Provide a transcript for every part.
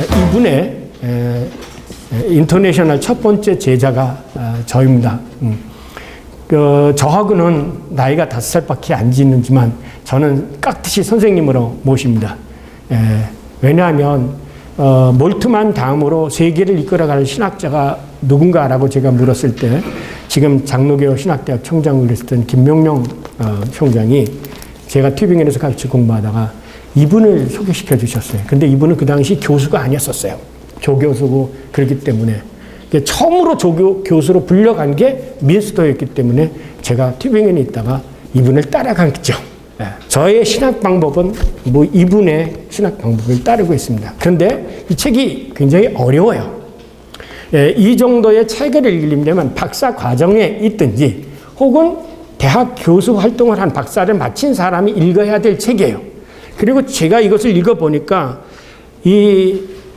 이분의 인터내셔널 첫 번째 제자가 저입니다. 저하고는 나이가 5살밖에 안 지는지만 저는 깍듯이 선생님으로 모십니다. 왜냐하면 몰트만 다음으로 세계를 이끌어갈 신학자가 누군가라고 제가 물었을 때 지금 장로교 신학대학 총장을 했던 김명룡 총장이 제가 튜빙엔에서 같이 공부하다가 이분을 소개시켜 주셨어요. 근데 이분은 그 당시 교수가 아니었었어요. 조교수고 그렇기 때문에 처음으로 조교 교수로 불려간 게 민스터였기 때문에 제가 튜빙엔에 있다가 이분을 따라갔죠. 저의 신학 방법은 뭐 이분의 신학 방법을 따르고 있습니다. 그런데 이 책이 굉장히 어려워요. 이 정도의 책을 읽으려면 박사 과정에 있든지 혹은 대학 교수 활동을 한 박사를 마친 사람이 읽어야 될 책이에요. 그리고 제가 이것을 읽어보니까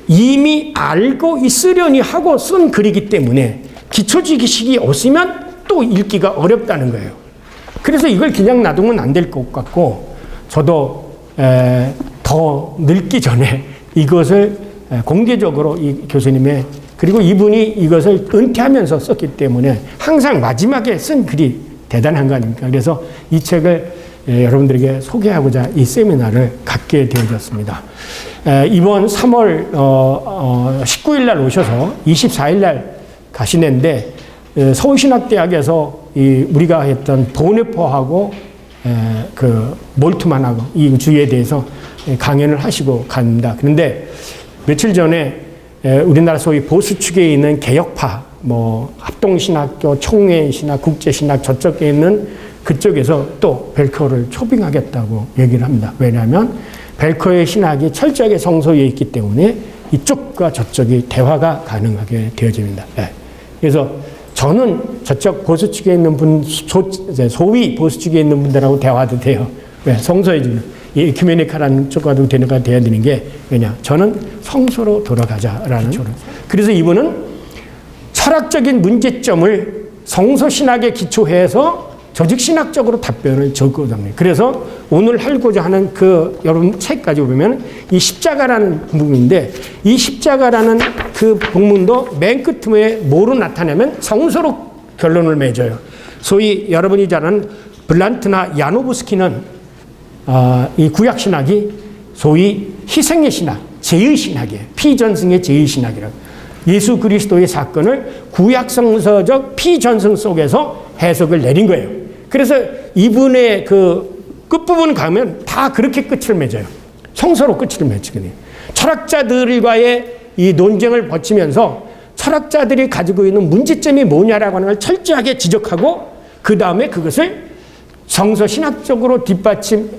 이미 알고 있으려니 하고 쓴 글이기 때문에 기초지식이 없으면 또 읽기가 어렵다는 거예요. 그래서 이걸 그냥 놔두면 안 될 것 같고 저도 더 늙기 전에 이것을 공개적으로 이 교수님의 그리고 이분이 이것을 은퇴하면서 썼기 때문에 항상 마지막에 쓴 글이 대단한 거 아닙니까? 그래서 이 책을 여러분들에게 소개하고자 이 세미나를 갖게 되어졌습니다. 이번 3월 19일 날 오셔서 24일 날 가시는데 서울신학대학에서 우리가 했던 보네포하고 그 몰트만하고 이 주에 대해서 강연을 하시고 갑니다. 그런데 며칠 전에 우리나라 소위 보수 축에 있는 개혁파, 뭐 합동신학교, 총회신학, 국제신학 저쪽에 있는 그쪽에서 또 벨커를 초빙하겠다고 얘기를 합니다. 왜냐하면 벨커의 신학이 철저하게 성서에 있기 때문에 이쪽과 저쪽이 대화가 가능하게 되어집니다. 그래서 저는 저쪽 보수 측에 있는 분, 소위 보수 측에 있는 분들하고 대화도 돼요. 왜? 성서에 지금 이 에큐메니카라는 쪽과도 대화가 돼야 되는 게 왜냐? 저는 성서로 돌아가자라는. 그래서 이분은 철학적인 문제점을 성서신학에 기초해서 조직신학적으로 답변을 적고자 합니다. 그래서 오늘 하고자 하는 그 여러분 책까지 보면 이 십자가라는 부분인데 이 십자가라는 그 본문도 맨 끝에 뭐로 나타내면 성서로 결론을 맺어요. 소위 여러분이 잘 아는 블란트나 야노브스키는 이 구약신학이 소위 희생의 신학, 제의신학이에요. 피전승의 제의신학이라고. 예수 그리스도의 사건을 구약성서적 피전승 속에서 해석을 내린 거예요. 그래서 이분의 그 끝부분 가면 다 그렇게 끝을 맺어요. 성서로 끝을 맺거든요. 철학자들과의 이 논쟁을 거치면서 철학자들이 가지고 있는 문제점이 뭐냐라고 하는 걸 철저하게 지적하고 그 다음에 그것을 성서 신학적으로 뒷받침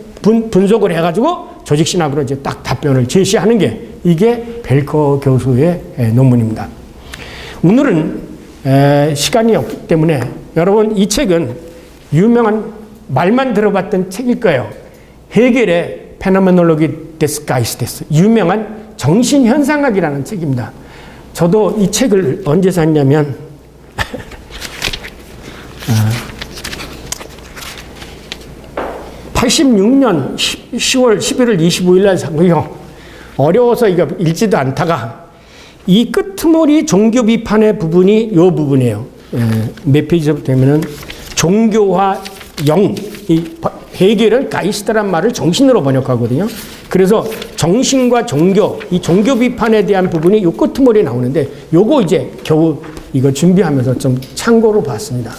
분석을 해가지고 조직신학으로 이제 딱 답변을 제시하는 게 이게 벨커 교수의 논문입니다. 오늘은 시간이 없기 때문에 여러분 이 책은 유명한 말만 들어봤던 책일 거예요. 헤겔의 페노메놀로기 데스 가이스테스, 유명한 정신현상학이라는 책입니다. 저도 이 책을 언제 샀냐면 86년 10월 11월 25일 날 샀고요. 어려워서 이거 읽지도 않다가 이 끄트머리 종교 비판의 부분이 이 부분이에요. 몇 페이지부터 되면은 종교와 영, 이 헤겔은 가이스트란 말을 정신으로 번역하거든요. 그래서 정신과 종교, 이 종교 비판에 대한 부분이 요 끄트머리에 나오는데 요거 이제 겨우 이거 준비하면서 좀 참고로 봤습니다.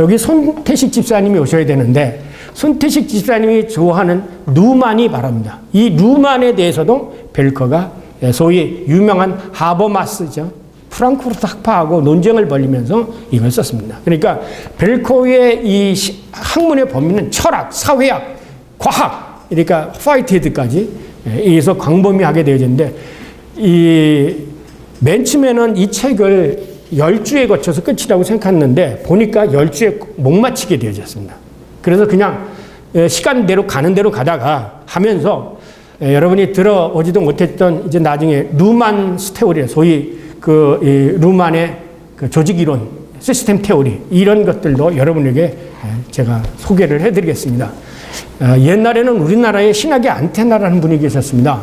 여기 손태식 집사님이 오셔야 되는데 손태식 집사님이 좋아하는 루만이 바랍니다. 이 루만에 대해서도 벨커가 소위 유명한 하버마스죠. 프랑크푸르트 학파하고 논쟁을 벌이면서 이걸 썼습니다. 그러니까 벨커의 이 학문의 범위는 철학, 사회학, 과학, 그러니까 파이트헤드까지 여기서 광범위하게 되어지는데 맨 처음에는 이 책을 10주에 거쳐서 끝이라고 생각했는데 보니까 10주에 못 마치게 되어졌습니다. 그래서 그냥 시간대로 가는 대로 가다가 하면서 여러분이 들어오지도 못했던 이제 나중에 루만 스테오리, 소위 루만의 그 조직 이론, 시스템 테오리, 이런 것들도 여러분에게 제가 소개를 해드리겠습니다. 옛날에는 우리나라에 신학의 안테나라는 분이 계셨습니다.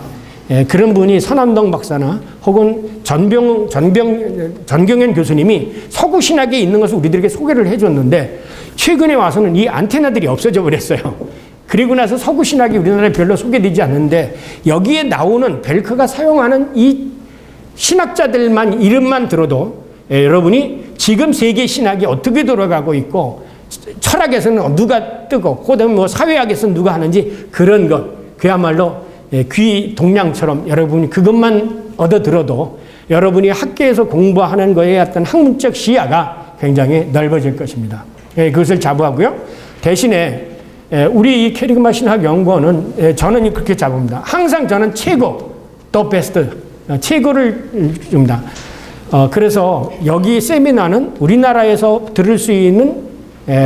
그런 분이 서남동 박사나 혹은 전경현 교수님이 서구 신학에 있는 것을 우리들에게 소개를 해줬는데 최근에 와서는 이 안테나들이 없어져 버렸어요. 그리고 나서 서구 신학이 우리나라에 별로 소개되지 않는데 여기에 나오는 벨크가 사용하는 이 신학자들만 이름만 들어도 여러분이 지금 세계 신학이 어떻게 돌아가고 있고 철학에서는 누가 뜨고 그다음에 뭐 사회학에서는 누가 하는지 그런 것 그야말로 귀 동량처럼 여러분이 그것만 얻어 들어도 여러분이 학교에서 공부하는 거에 어떤 학문적 시야가 굉장히 넓어질 것입니다. 그것을 자부하고요. 대신에 우리 이 캐리그마 신학연구원은 저는 그렇게 자부합니다. 항상 저는 최고, 더 베스트, 최고를 줍니다. 그래서 여기 세미나는 우리나라에서 들을 수 있는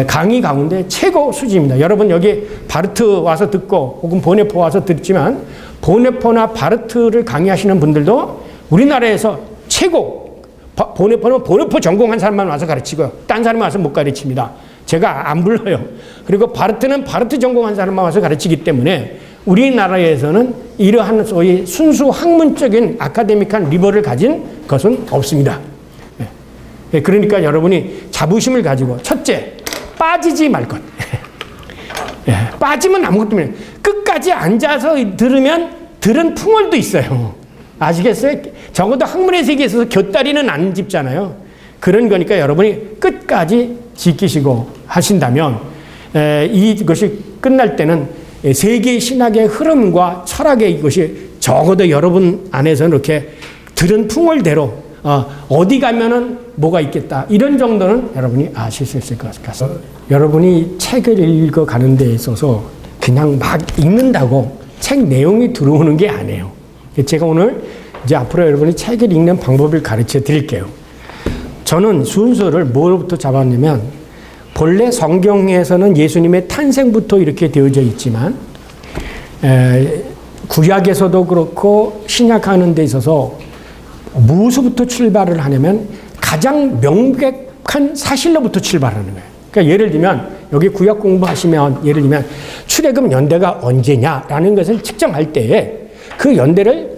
강의 가운데 최고 수준입니다. 여러분 여기 바르트 와서 듣고 혹은 보네포 와서 듣지만 보네포나 바르트를 강의하시는 분들도 우리나라에서 최고, 보네포는 보네포 전공한 사람만 와서 가르치고요. 딴 사람이 와서 못 가르칩니다. 제가 안 불러요. 그리고 바르트는 바르트 전공한 사람만 와서 가르치기 때문에 우리나라에서는 이러한 소위 순수 학문적인 아카데믹한 리버를 가진 것은 없습니다. 그러니까 여러분이 자부심을 가지고 첫째, 빠지지 말 것. 빠지면 아무것도 없어요. 끝까지 앉아서 들은 풍월도 있어요. 아시겠어요? 적어도 학문의 세계에서 곁다리는 안 짚잖아요. 그런 거니까 여러분이 끝까지 지키시고 하신다면 이것이 끝날 때는 세계 신학의 흐름과 철학의 이것이 적어도 여러분 안에서는 이렇게 들은 풍월대로 어디 가면은 뭐가 있겠다 이런 정도는 여러분이 아실 수 있을 것 같습니다. 여러분이 책을 읽어가는 데 있어서 그냥 막 읽는다고 책 내용이 들어오는 게 아니에요. 제가 오늘 이제 앞으로 여러분이 책을 읽는 방법을 가르쳐 드릴게요. 저는 순서를 뭐로부터 잡았냐면 본래 성경에서는 예수님의 탄생부터 이렇게 되어져 있지만 구약에서도 그렇고 신약하는 데 있어서 무엇부터 출발을 하냐면 가장 명백한 사실로부터 출발하는 거예요. 그러니까 예를 들면 여기 구약 공부하시면 예를 들면 출애굽 연대가 언제냐라는 것을 측정할 때에 그 연대를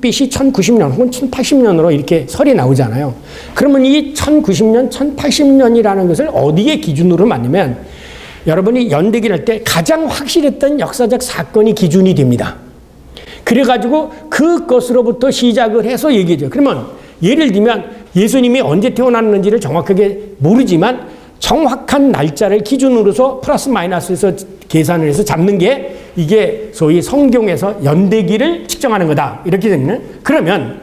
BC 1090년 혹은 1080년으로 이렇게 설이 나오잖아요. 그러면 이 1090년, 1080년이라는 것을 어디에 기준으로 만들면 여러분이 연대기를 할 때 가장 확실했던 역사적 사건이 기준이 됩니다. 그래가지고 그것으로부터 시작을 해서 얘기해줘요. 그러면 예를 들면 예수님이 언제 태어났는지를 정확하게 모르지만 정확한 날짜를 기준으로서 플러스 마이너스에서 계산을 해서 잡는 게 이게 소위 성경에서 연대기를 측정하는 거다. 이렇게 되면 그러면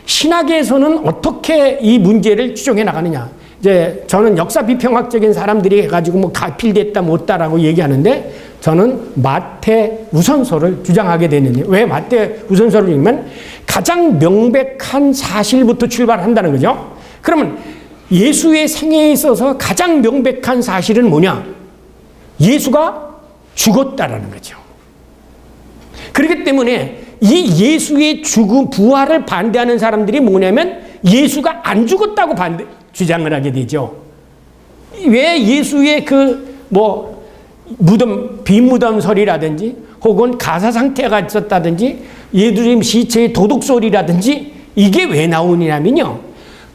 신학에서는 어떻게 이 문제를 추정해 나가느냐. 이제 저는 역사 비평학적인 사람들이 해가지고 뭐 가필됐다 못다라고 얘기하는데 저는 마태 우선서를 주장하게 됐는데 왜 마태 우선서를 읽으면 가장 명백한 사실부터 출발한다는 거죠. 그러면 예수의 생애에 있어서 가장 명백한 사실은 뭐냐? 예수가 죽었다라는 거죠. 그렇기 때문에 이 예수의 죽음, 부활을 반대하는 사람들이 뭐냐면 예수가 안 죽었다고 주장을 하게 되죠. 왜 예수의 빈 무덤설이라든지 혹은 가사 상태가 있었다든지 예수님 시체의 도둑소리라든지 이게 왜 나오냐면요.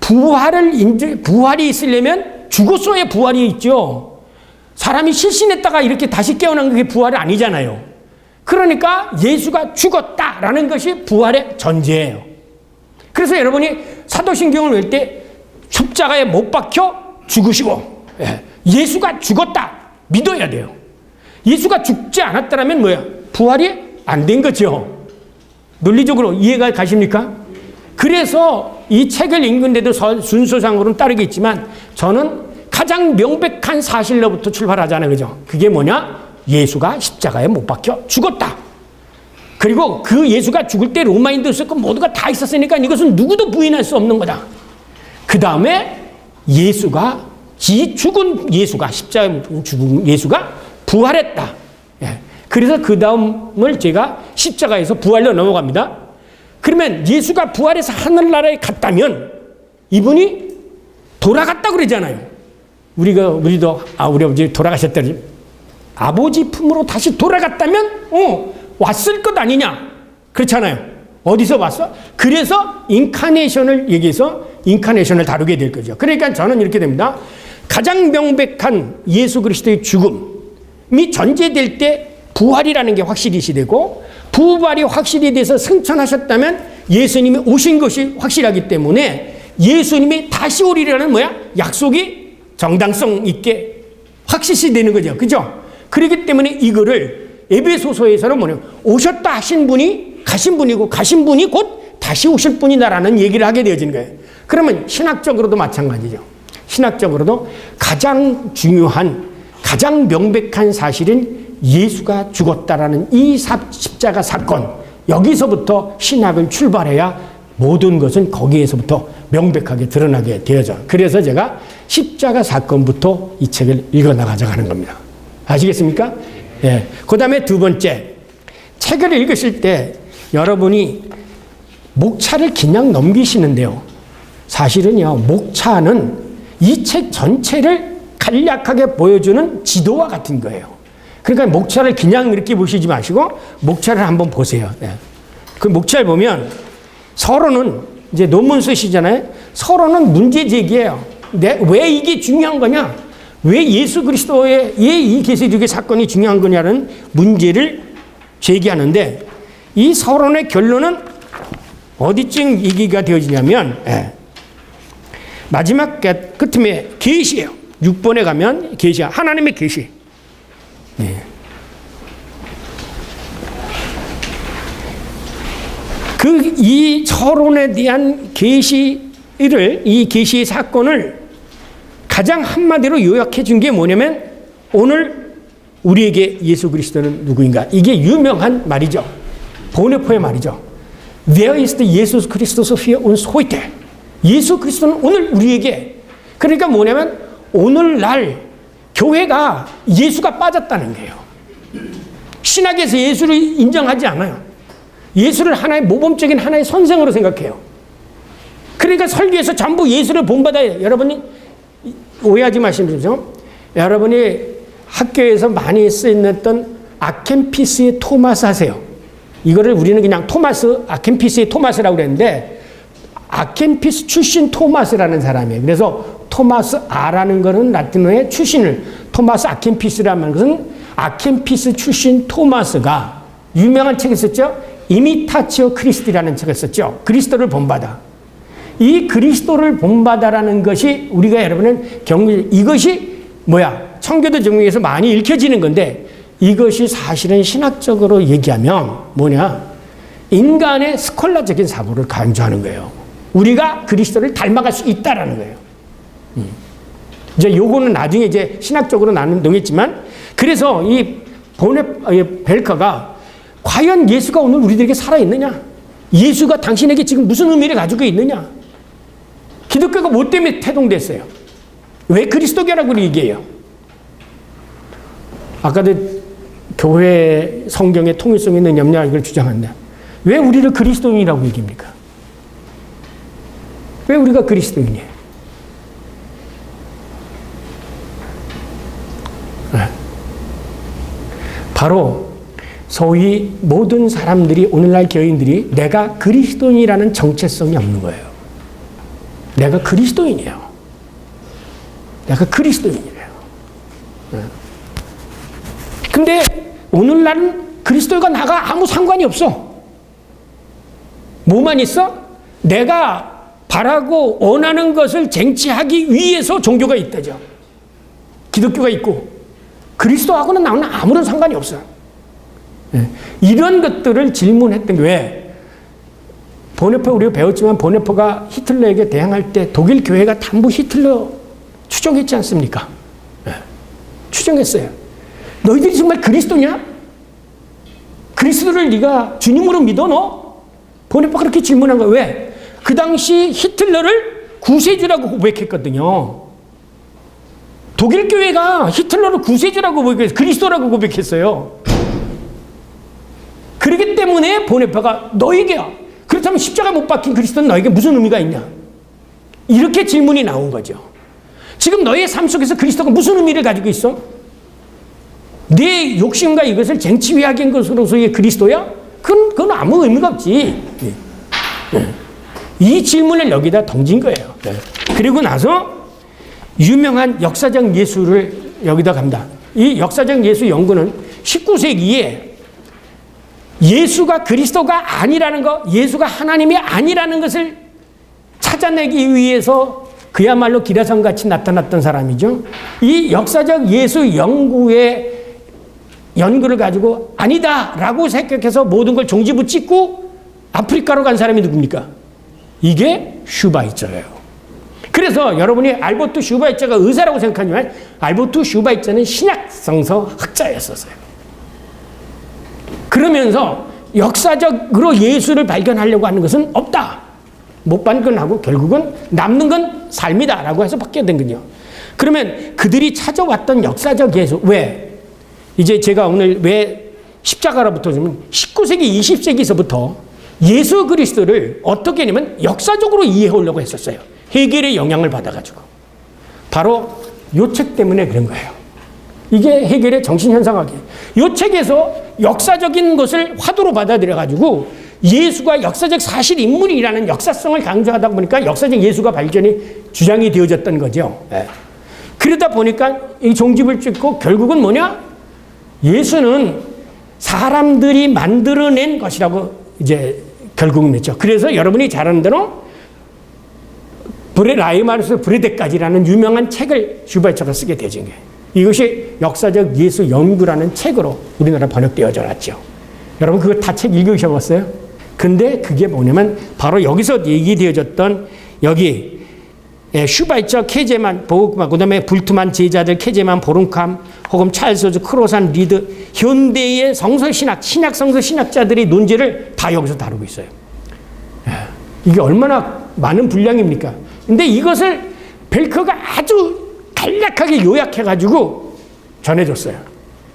부활이 있으려면 죽었어야 부활이 있죠. 사람이 실신했다가 이렇게 다시 깨어난 게 부활이 아니잖아요. 그러니까 예수가 죽었다라는 것이 부활의 전제예요. 그래서 여러분이 사도신경을 읽을 때 십자가에 못 박혀 죽으시고 예수가 죽었다 믿어야 돼요. 예수가 죽지 않았다면 뭐야? 부활이 안 된 거죠. 논리적으로 이해가 가십니까? 그래서 이 책을 읽는데도 순서상으로는 따르겠지만 저는 가장 명백한 사실로부터 출발하자는 거죠. 그게 뭐냐? 예수가 십자가에 못 박혀 죽었다. 그리고 그 예수가 죽을 때 로마인도 있었고 모두가 다 있었으니까 이것은 누구도 부인할 수 없는 거다. 그 다음에 죽은 예수가 십자가에 죽은 예수가 부활했다. 그래서 그 다음을 제가 십자가에서 부활로 넘어갑니다. 그러면 예수가 부활해서 하늘나라에 갔다면 이분이 돌아갔다 그러잖아요. 우리도 우리 아버지 돌아가셨다. 아버지 품으로 다시 돌아갔다면 왔을 것 아니냐. 그렇잖아요. 어디서 봤어? 그래서 인카네이션을 얘기해서 인카네이션을 다루게 될 거죠. 그러니까 저는 이렇게 됩니다. 가장 명백한 예수 그리스도의 죽음이 전제될 때 부활이라는 게 확실히 되고, 부활이 확실히 돼서 승천하셨다면 예수님이 오신 것이 확실하기 때문에 예수님이 다시 오리라는 뭐야? 약속이 정당성 있게 확실시 되는 거죠. 그죠? 그렇기 때문에 이거를 에베소서에서는 뭐냐면 오셨다 하신 분이 가신 분이고 가신 분이 곧 다시 오실 분이다라는 얘기를 하게 되어지는 거예요. 그러면 신학적으로도 마찬가지죠. 신학적으로도 가장 중요한, 가장 명백한 사실은 예수가 죽었다라는 이 십자가 사건, 여기서부터 신학을 출발해야 모든 것은 거기에서부터 명백하게 드러나게 되어져. 그래서 제가 십자가 사건부터 이 책을 읽어나가자고 하는 겁니다. 아시겠습니까? 예. 그 다음에 두 번째, 책을 읽으실 때 여러분이 목차를 그냥 넘기시는데요. 사실은요, 목차는 이 책 전체를 간략하게 보여주는 지도와 같은 거예요. 그러니까 목차를 그냥 이렇게 보시지 마시고 목차를 한번 보세요. 예. 그 목차를 보면 서론은 이제 논문 쓰시잖아요. 서론은 문제 제기예요. 왜 이게 중요한 거냐? 왜 예수 그리스도의 이 계시록의 사건이 중요한 거냐는 문제를 제기하는데, 이 서론의 결론은 어디쯤 얘기가 되어지냐면, 마지막 끝에 계시예요. 6번에 가면 계시야. 하나님의 계시. 이 서론에 대한 계시를, 이 계시의 사건을 가장 한마디로 요약해 준 게 뭐냐면, 오늘 우리에게 예수 그리스도는 누구인가? 이게 유명한 말이죠. 보네포의 말이죠. There is the Jesus Christus here uns heute. 예수 그리스도는 오늘 우리에게. 그러니까 뭐냐면 오늘날 교회가 예수가 빠졌다는 거예요. 신학에서 예수를 인정하지 않아요. 예수를 하나의 모범적인 하나의 선생으로 생각해요. 그러니까 설교에서 전부 예수를 본받아요. 여러분이 오해하지 마시면서, 여러분이 학교에서 많이 쓰였던 아켄피스의 토마스 하세요. 이거를 우리는 그냥 토마스, 아켄피스의 토마스라고 그랬는데, 아켄피스 출신 토마스라는 사람이에요. 그래서 토마스 아라는 거는 라틴어의 출신을, 토마스 아켄피스라는 것은 아켄피스 출신 토마스가 유명한 책을 썼죠. 이미타치오 크리스티라는 책을 썼죠. 그리스도를 본받아. 이 그리스도를 본받아라는 것이 우리가 여러분은 이것이 뭐야? 청교도 정명에서 많이 읽혀지는 건데, 이것이 사실은 신학적으로 얘기하면 뭐냐? 인간의 스콜라적인 사고를 강조하는 거예요. 우리가 그리스도를 닮아갈 수 있다라는 거예요. 이제 요거는 나중에 이제 신학적으로 나누겠지만, 그래서 이 벨커가 과연 예수가 오늘 우리들에게 살아있느냐? 예수가 당신에게 지금 무슨 의미를 가지고 있느냐? 기독교가 뭐 때문에 태동됐어요? 왜 그리스도교라고 얘기해요? 아까도 교회 성경에 통일성이 있는 염려 이걸 주장한다. 왜 우리를 그리스도인이라고 얘기합니까? 왜 우리가 그리스도인이에요? 바로 소위 모든 사람들이, 오늘날 교인들이 내가 그리스도인이라는 정체성이 없는 거예요. 내가 그리스도인이에요. 내가 그리스도인이래요. 근데 오늘날은 그리스도가 나가 아무 상관이 없어. 뭐만 있어? 내가 바라고 원하는 것을 쟁취하기 위해서 종교가 있다죠. 기독교가 있고, 그리스도하고는 나는 아무런 상관이 없어요. 이런 것들을 질문했던 게, 왜? 보네포 우리가 배웠지만 보네포가 히틀러에게 대항할 때 독일 교회가 전부 히틀러 추종했지 않습니까? 추종했어요. 너희들이 정말 그리스도냐? 그리스도를 네가 주님으로 믿어 너? 보네포가 그렇게 질문한 거예요. 왜? 그 당시 히틀러를 구세주라고 고백했거든요. 독일 교회가 히틀러를 구세주라고 고백했어요. 그리스도라고 고백했어요. 그렇기 때문에 보네파가 너에게, 그렇다면 십자가 못 박힌 그리스도는 너에게 무슨 의미가 있냐? 이렇게 질문이 나온 거죠. 지금 너의 삶 속에서 그리스도가 무슨 의미를 가지고 있어? 내 욕심과 이것을 쟁취하기 것으로서의 그리스도야? 그건 아무 의미가 없지. 이 질문을 여기다 던진 거예요. 그리고 나서 유명한 역사적 예수를 여기다 갑니다. 이 역사적 예수 연구는 19세기에 예수가 그리스도가 아니라는 것, 예수가 하나님이 아니라는 것을 찾아내기 위해서 그야말로 기라성같이 나타났던 사람이죠. 이 역사적 예수 연구의 연구를 가지고 아니다라고 생각해서 모든 걸 종지부 찍고 아프리카로 간 사람이 누굽니까? 이게 슈바이처예요. 그래서 여러분이 알버트 슈바이처가 의사라고 생각하지만 알버트 슈바이처는 신약성서 학자였었어요. 그러면서 역사적으로 예수를 발견하려고 하는 것은 없다. 못 발견하고 결국은 남는 건 삶이다라고 해서 바뀌게 된 거죠. 그러면 그들이 찾아왔던 역사적 예수, 왜? 이제 제가 오늘 왜 십자가로부터 좀 19세기, 20세기서부터 예수 그리스도를 어떻게 하냐면 역사적으로 이해하려고 했었어요. 헤겔의 영향을 받아가지고. 바로 요 책 때문에 그런 거예요. 이게 헤겔의 정신현상학이에요. 이 책에서 역사적인 것을 화두로 받아들여가지고 예수가 역사적 사실 인물이라는 역사성을 강조하다 보니까 역사적 예수가 발견이 주장이 되어졌던 거죠. 그러다 보니까 이 종집을 찍고 결국은 뭐냐? 예수는 사람들이 만들어낸 것이라고 이제 결국은 했죠. 그래서 여러분이 잘 아는 대로 라이마르스 브레데까지라는 유명한 책을 슈바이처가 쓰게 되진 거예요. 이것이 역사적 예수 연구라는 책으로 우리나라 번역되어져 왔죠. 여러분 그거 다 책 읽으셔봤어요? 근데 그게 뭐냐면 바로 여기서 얘기되어졌던 여기 슈바이처, 케제만, 보그만, 그 다음에 불트만 제자들, 케제만, 보름캄, 혹은 찰스, 크로산, 리드, 현대의 성서신학, 신약성서신학자들의 논제를 다 여기서 다루고 있어요. 이게 얼마나 많은 분량입니까? 근데 이것을 벨커가 아주 간략하게 요약해가지고 전해줬어요.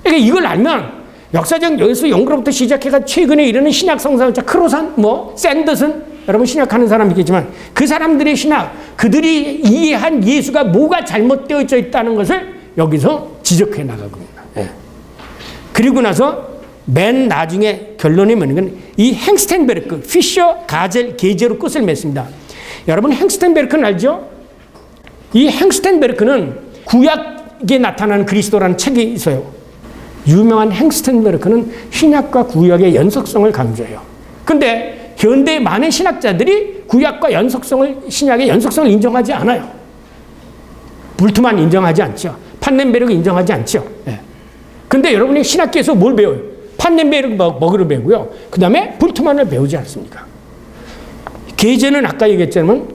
그러니까 이걸 알면 역사적 예수 연구로부터 시작해가 최근에 이르는 신약성서학자 크로산, 샌더슨, 여러분 신약하는 사람이겠지만 그 사람들의 신학, 그들이 이해한 예수가 뭐가 잘못되어 있다는 것을 여기서 지적해 나가겁니다. 그리고 나서 맨 나중에 결론이 뭐냐면 이 행스텐베르크, 피셔, 가젤, 게제로 끝을 맺습니다. 여러분 행스텐베르크는 알죠? 이 행스텐베르크는 구약에 나타나는 그리스도라는 책이 있어요. 유명한 행스텐베르크는 신약과 구약의 연속성을 강조해요. 근데 현대의 많은 신학자들이 구약과 신약의 연속성을 인정하지 않아요. 불트만 인정하지 않죠. 판넨베르그 인정하지 않죠. 근데 여러분이 신학계에서 뭘 배워요? 판넨베르그 뭐를 배우고요. 그 다음에 불트만을 배우지 않습니까? 게제는 아까 얘기했지만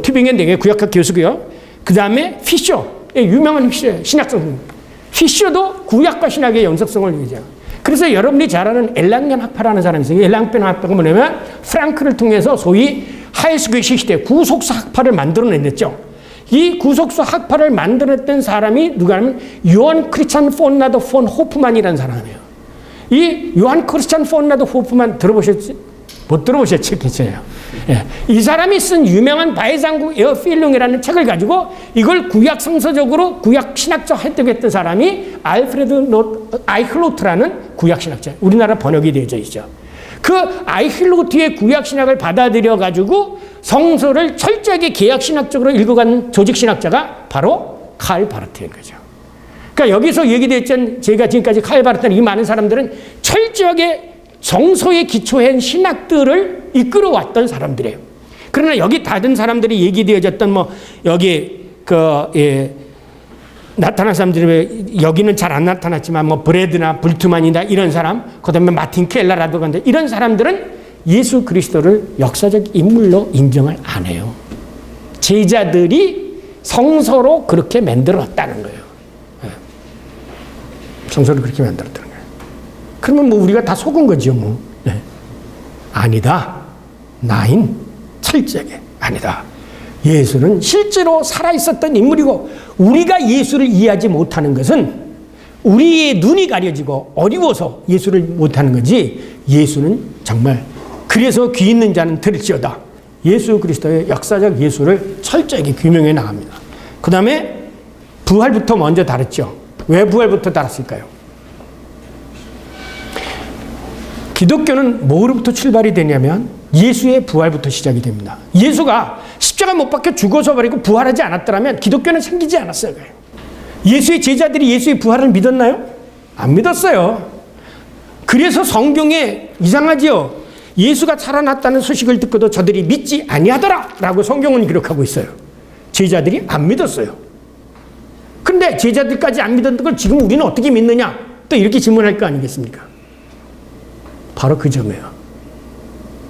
튜빙겐 구약학 교수고요. 그 다음에 피셔, 유명한 피셔, 신학성. 피셔도 구약과 신학의 연속성을 얘기해요. 그래서 여러분이 잘 아는 엘랑겐 학파라는 사람이 있어요. 엘랑겐 학파가 뭐냐면 프랑크를 통해서 소위 하이스교시 시대 구속사 학파를 만들어냈죠. 이 구속사 학파를 만들었던 사람이 누가냐면 요한 크리스찬 폰 라더 폰 호프만이라는 사람이에요. 이 요한 크리스찬 폰 라더 호프만 들어보셨지? 못 들어보셨겠죠? 이 사람이 쓴 유명한 바이상국 에어필링이라는 책을 가지고 이걸 구약 성서적으로 구약 신학적 획득했던 사람이 알프레드 아이힐로트라는 구약 신학자, 우리나라 번역이 되어져 있죠. 그 아이힐로트의 구약 신학을 받아들여 가지고 성서를 철저하게 개약 신학적으로 읽어간 조직 신학자가 바로 칼 바르트인 거죠. 그러니까 여기서 얘기됐던 제가 지금까지 칼 바르트는 이 많은 사람들은 철저하게 정서에 기초한 신학들을 이끌어왔던 사람들이에요. 그러나 여기 다른 사람들이 얘기되어졌던 여기 나타난 사람들이 여기는 잘 안 나타났지만 브레드나 불트만이나 이런 사람, 그다음에 마틴 켈러라든가 이런 사람들은 예수 그리스도를 역사적 인물로 인정을 안 해요. 제자들이 성서로 그렇게 만들었다는 거예요. 성서를 그렇게 만들었다는 거예요. 그러면 우리가 다 속은 거죠, 아니다. 철저하게 아니다. 예수는 실제로 살아있었던 인물이고 우리가 예수를 이해하지 못하는 것은 우리의 눈이 가려지고 어려워서 예수를 못하는 거지 예수는 정말 그래서 귀 있는 자는 들을지어다. 예수 그리스도의 역사적 예수를 철저하게 규명해 나갑니다. 그 다음에 부활부터 먼저 다뤘죠. 왜 부활부터 다뤘을까요? 기독교는 뭐로부터 출발이 되냐면 예수의 부활부터 시작이 됩니다. 예수가 십자가 못 박혀 죽어서 버리고 부활하지 않았더라면 기독교는 생기지 않았어요. 예수의 제자들이 예수의 부활을 믿었나요? 안 믿었어요. 그래서 성경에 이상하지요. 예수가 살아났다는 소식을 듣고도 저들이 믿지 아니하더라 라고 성경은 기록하고 있어요. 제자들이 안 믿었어요. 근데 제자들까지 안 믿었던 걸 지금 우리는 어떻게 믿느냐? 또 이렇게 질문할 거 아니겠습니까? 바로 그 점이에요.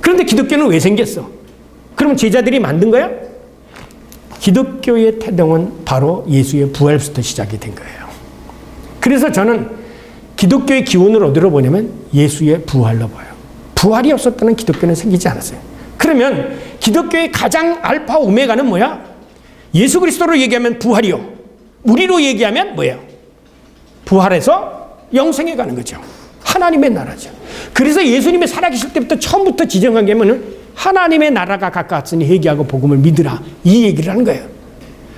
그런데 기독교는 왜 생겼어? 그러면 제자들이 만든 거야? 기독교의 태동은 바로 예수의 부활부터 시작이 된 거예요. 그래서 저는 기독교의 기원을 어디로 보냐면 예수의 부활로 봐요. 부활이 없었다면 기독교는 생기지 않았어요. 그러면 기독교의 가장 알파 오메가는 뭐야? 예수 그리스도로 얘기하면 부활이요. 우리로 얘기하면 뭐예요? 부활해서 영생에 가는 거죠. 하나님의 나라죠. 그래서 예수님이 살아계실 때부터 처음부터 지정한 게 뭐냐면 하나님의 나라가 가까웠으니 회개하고 복음을 믿으라. 이 얘기를 하는 거예요.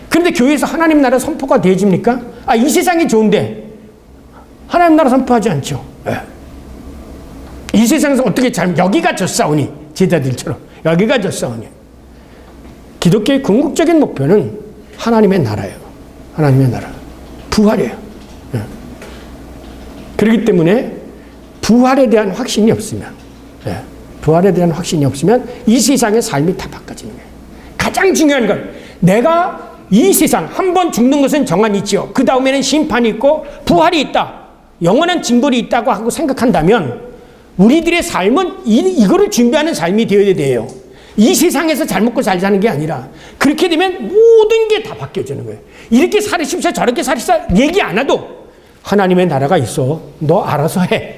그런데 교회에서 하나님 나라 선포가 되어집니까? 이 세상이 좋은데 하나님 나라 선포하지 않죠. 네. 이 세상에서 어떻게 여기가 졌사오니 제자들처럼 여기가 졌사오니. 기독교의 궁극적인 목표는 하나님의 나라예요. 하나님의 나라. 부활이에요. 네. 그렇기 때문에 부활에 대한 확신이 없으면 부활에 대한 확신이 없으면 이 세상의 삶이 다 바꿔지는 거예요. 가장 중요한 건 내가 이 세상 한 번 죽는 것은 정한이 있지요. 그 다음에는 심판이 있고 부활이 있다. 영원한 징벌이 있다고 하고 생각한다면 우리들의 삶은 이거를 준비하는 삶이 되어야 돼요. 이 세상에서 잘 먹고 잘 사는 게 아니라 그렇게 되면 모든 게 다 바뀌어지는 거예요. 이렇게 살으십시오 저렇게 살으십시오 얘기 안 해도 하나님의 나라가 있어. 너 알아서 해.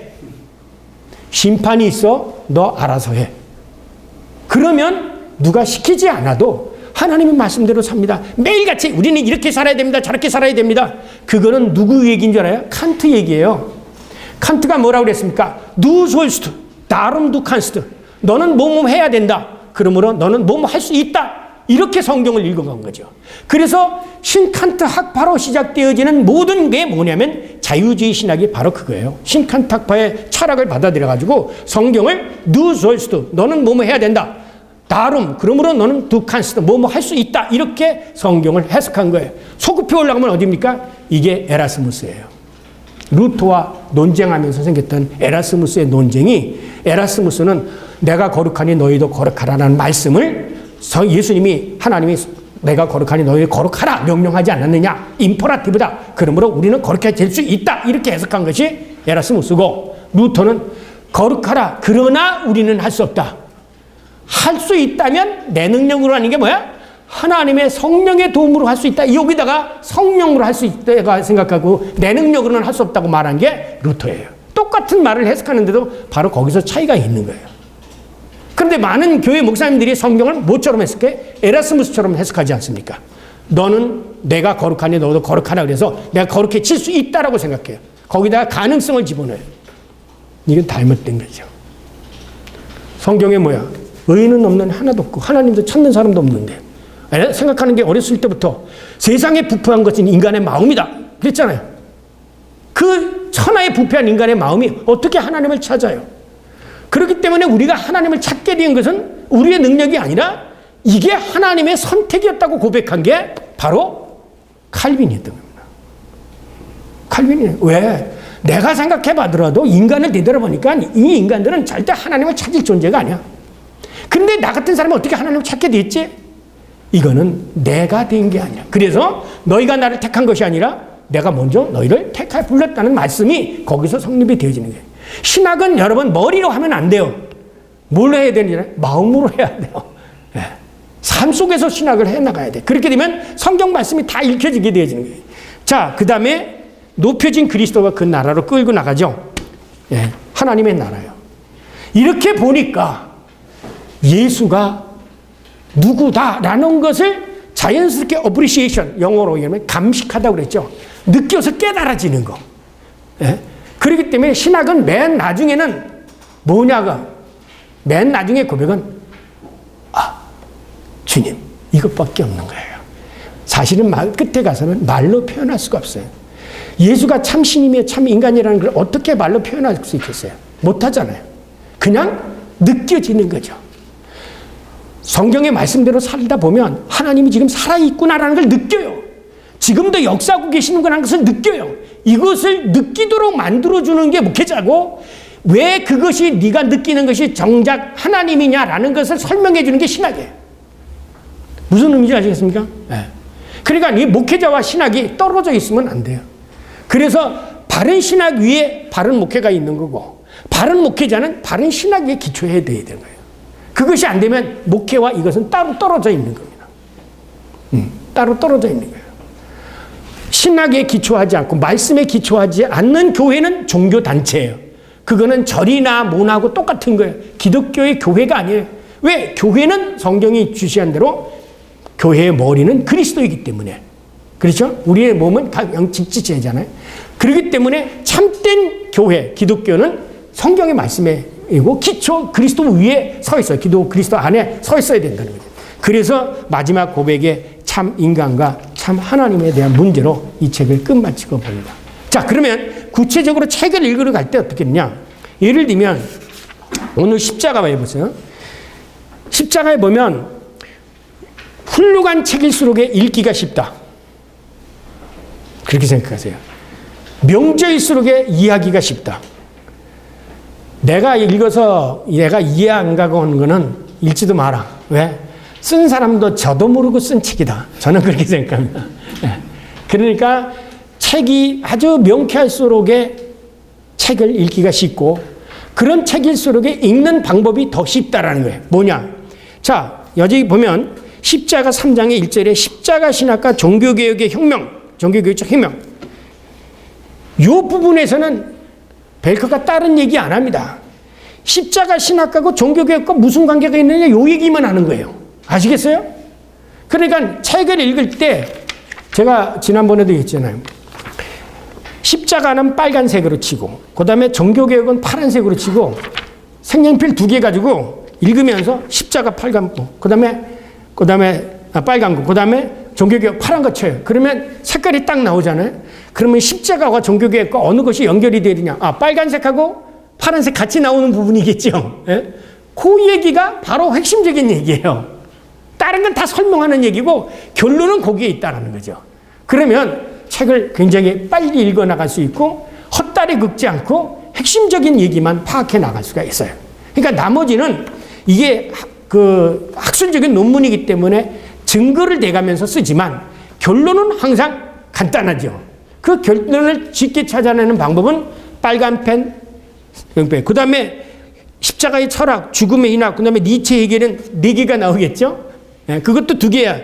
심판이 있어. 너 알아서 해. 그러면 누가 시키지 않아도 하나님의 말씀대로 삽니다. 매일같이 우리는 이렇게 살아야 됩니다. 저렇게 살아야 됩니다. 그거는 누구 얘기인 줄 알아요? 칸트 얘기예요. 칸트가 뭐라고 그랬습니까? Du sollst, darum du kannst. 너는 뭐뭐 해야 된다. 그러므로 너는 뭐뭐 할 수 있다. 이렇게 성경을 읽어간 거죠. 그래서 신칸트 학파로 시작되어지는 모든 게 뭐냐면 자유주의 신학이 바로 그거예요. 신칸트 학파의 철학을 받아들여가지고 성경을 Du sollst, 너는 뭐뭐 해야 된다. 다름, 그러므로 너는 Du kannst, 뭐뭐 할 수 있다. 이렇게 성경을 해석한 거예요. 소급해 올라가면 어디입니까? 이게 에라스무스예요. 루터와 논쟁하면서 생겼던 에라스무스의 논쟁이 에라스무스는 내가 거룩하니 너희도 거룩하라는 말씀을 예수님이 하나님이 내가 거룩하니 너희 거룩하라 명령하지 않았느냐. 임퍼라티브다. 그러므로 우리는 거룩해 질 수 있다. 이렇게 해석한 것이 에라스무스고 루터는 거룩하라. 그러나 우리는 할 수 없다. 할 수 있다면 내 능력으로 하는 게 뭐야? 하나님의 성령의 도움으로 할 수 있다. 여기다가 성령으로 할 수 있다가 생각하고 내 능력으로는 할 수 없다고 말한 게 루터예요. 똑같은 말을 해석하는데도 바로 거기서 차이가 있는 거예요. 그런데 많은 교회 목사님들이 성경을 뭐처럼 해석해? 에라스무스처럼 해석하지 않습니까? 너는 내가 거룩하니 너도 거룩하라 그래서 내가 거룩해질 수 있다라고 생각해요. 거기다가 가능성을 집어넣어요. 이건 잘못된 거죠. 성경에 뭐야? 의인은 없는 하나도 없고 하나님도 찾는 사람도 없는데 생각하는 게 어렸을 때부터 세상에 부패한 것은 인간의 마음이다. 그랬잖아요. 그 천하에 부패한 인간의 마음이 어떻게 하나님을 찾아요? 그렇기 때문에 우리가 하나님을 찾게 된 것은 우리의 능력이 아니라 이게 하나님의 선택이었다고 고백한 게 바로 칼빈이었던 겁니다. 칼빈이 왜? 내가 생각해 봐더라도 인간을 되돌아보니까 이 인간들은 절대 하나님을 찾을 존재가 아니야. 근데 나 같은 사람은 어떻게 하나님을 찾게 됐지? 이거는 내가 된 게 아니야. 그래서 너희가 나를 택한 것이 아니라 내가 먼저 너희를 택하여 불렀다는 말씀이 거기서 성립이 되어지는 거예요. 신학은 여러분 머리로 하면 안 돼요. 뭘로 해야 되느냐? 마음으로 해야 돼요. 네. 삶 속에서 신학을 해나가야 돼. 그렇게 되면 성경 말씀이 다 읽혀지게 되어지는 거예요. 자, 그 다음에 높여진 그리스도가 그 나라로 끌고 나가죠. 네. 하나님의 나라요. 이렇게 보니까 예수가 누구다라는 것을 자연스럽게 appreciation, 영어로 얘기하면 감식하다고 그랬죠. 느껴서 깨달아지는 거. 네? 그렇기 때문에 신학은 맨 나중에는 뭐냐가 맨 나중에 고백은 주님 이것밖에 없는 거예요. 사실은 말 끝에 가서는 말로 표현할 수가 없어요. 예수가 참 신이며 참 인간이라는 걸 어떻게 말로 표현할 수 있겠어요? 못하잖아요. 그냥 느껴지는 거죠. 성경의 말씀대로 살다 보면 하나님이 지금 살아있구나라는 걸 느껴요. 지금도 역사하고 계시는구나라는 것을 느껴요. 이것을 느끼도록 만들어주는 게 목회자고, 왜 그것이 네가 느끼는 것이 정작 하나님이냐라는 것을 설명해 주는 게 신학이에요. 무슨 의미인지 아시겠습니까? 네. 그러니까 이 목회자와 신학이 떨어져 있으면 안 돼요. 그래서 바른 신학 위에 바른 목회가 있는 거고, 바른 목회자는 바른 신학 위에 기초해야 되는 거예요. 그것이 안 되면 목회와 이것은 따로 떨어져 있는 겁니다. 따로 떨어져 있는 거예요. 신학에 기초하지 않고 말씀에 기초하지 않는 교회는 종교단체예요. 그거는 절이나 모나하고 똑같은 거예요. 기독교의 교회가 아니에요. 왜? 교회는 성경이 주시한 대로 교회의 머리는 그리스도이기 때문에. 그렇죠? 우리의 몸은 직지체잖아요. 그렇기 때문에 참된 교회, 기독교는 성경의 말씀이고 기초 그리스도 위에 서 있어요. 그리스도 안에 서 있어야 된다는 거죠. 그래서 마지막 고백에 참 인간과 참 하나님에 대한 문제로 이 책을 끝마치고 봅니다. 자, 그러면 구체적으로 책을 읽으러 갈 때 어떻게 했냐? 예를 들면 오늘 십자가에 보세요. 십자가에 보면 훌륭한 책일수록 읽기가 쉽다. 그렇게 생각하세요. 명제일수록 이해하기가 쉽다. 내가 읽어서 내가 이해 안 가고 하는 거는 읽지도 마라. 왜? 쓴 사람도 저도 모르고 쓴 책이다. 저는 그렇게 생각합니다. 그러니까 책이 아주 명쾌할수록 책을 읽기가 쉽고, 그런 책일수록 읽는 방법이 더 쉽다라는 거예요. 뭐냐? 자, 여기 보면 십자가 3장의 1절에 십자가 신학과 종교개혁의 혁명, 종교개혁적 혁명. 이 부분에서는 벨커가 다른 얘기 안 합니다. 십자가 신학하고 종교개혁과 무슨 관계가 있느냐, 이 얘기만 하는 거예요. 아시겠어요? 그러니까 책을 읽을 때 제가 지난번에도 얘기했잖아요. 십자가는 빨간색으로 치고, 그 다음에 종교개혁은 파란색으로 치고, 색연필 2개 가지고 읽으면서 십자가 빨간 거, 그 다음에 빨간 거, 그 다음에 종교개혁 파란 거 쳐요. 그러면 색깔이 딱 나오잖아요. 그러면 십자가와 종교개혁과 어느 것이 연결이 되느냐? 빨간색하고 파란색 같이 나오는 부분이겠죠. 예? 그 얘기가 바로 핵심적인 얘기예요. 다른 건 다 설명하는 얘기고 결론은 거기에 있다는 거죠. 그러면 책을 굉장히 빨리 읽어 나갈 수 있고 헛다리 긁지 않고 핵심적인 얘기만 파악해 나갈 수가 있어요. 그러니까 나머지는 이게 그 학술적인 논문이기 때문에 증거를 대가면서 쓰지만 결론은 항상 간단하죠. 그 결론을 쉽게 찾아내는 방법은 빨간 펜, 그 다음에 십자가의 철학, 죽음의 인학, 그 다음에 니체 해결은 4개가 나오겠죠. 그것도 2개야.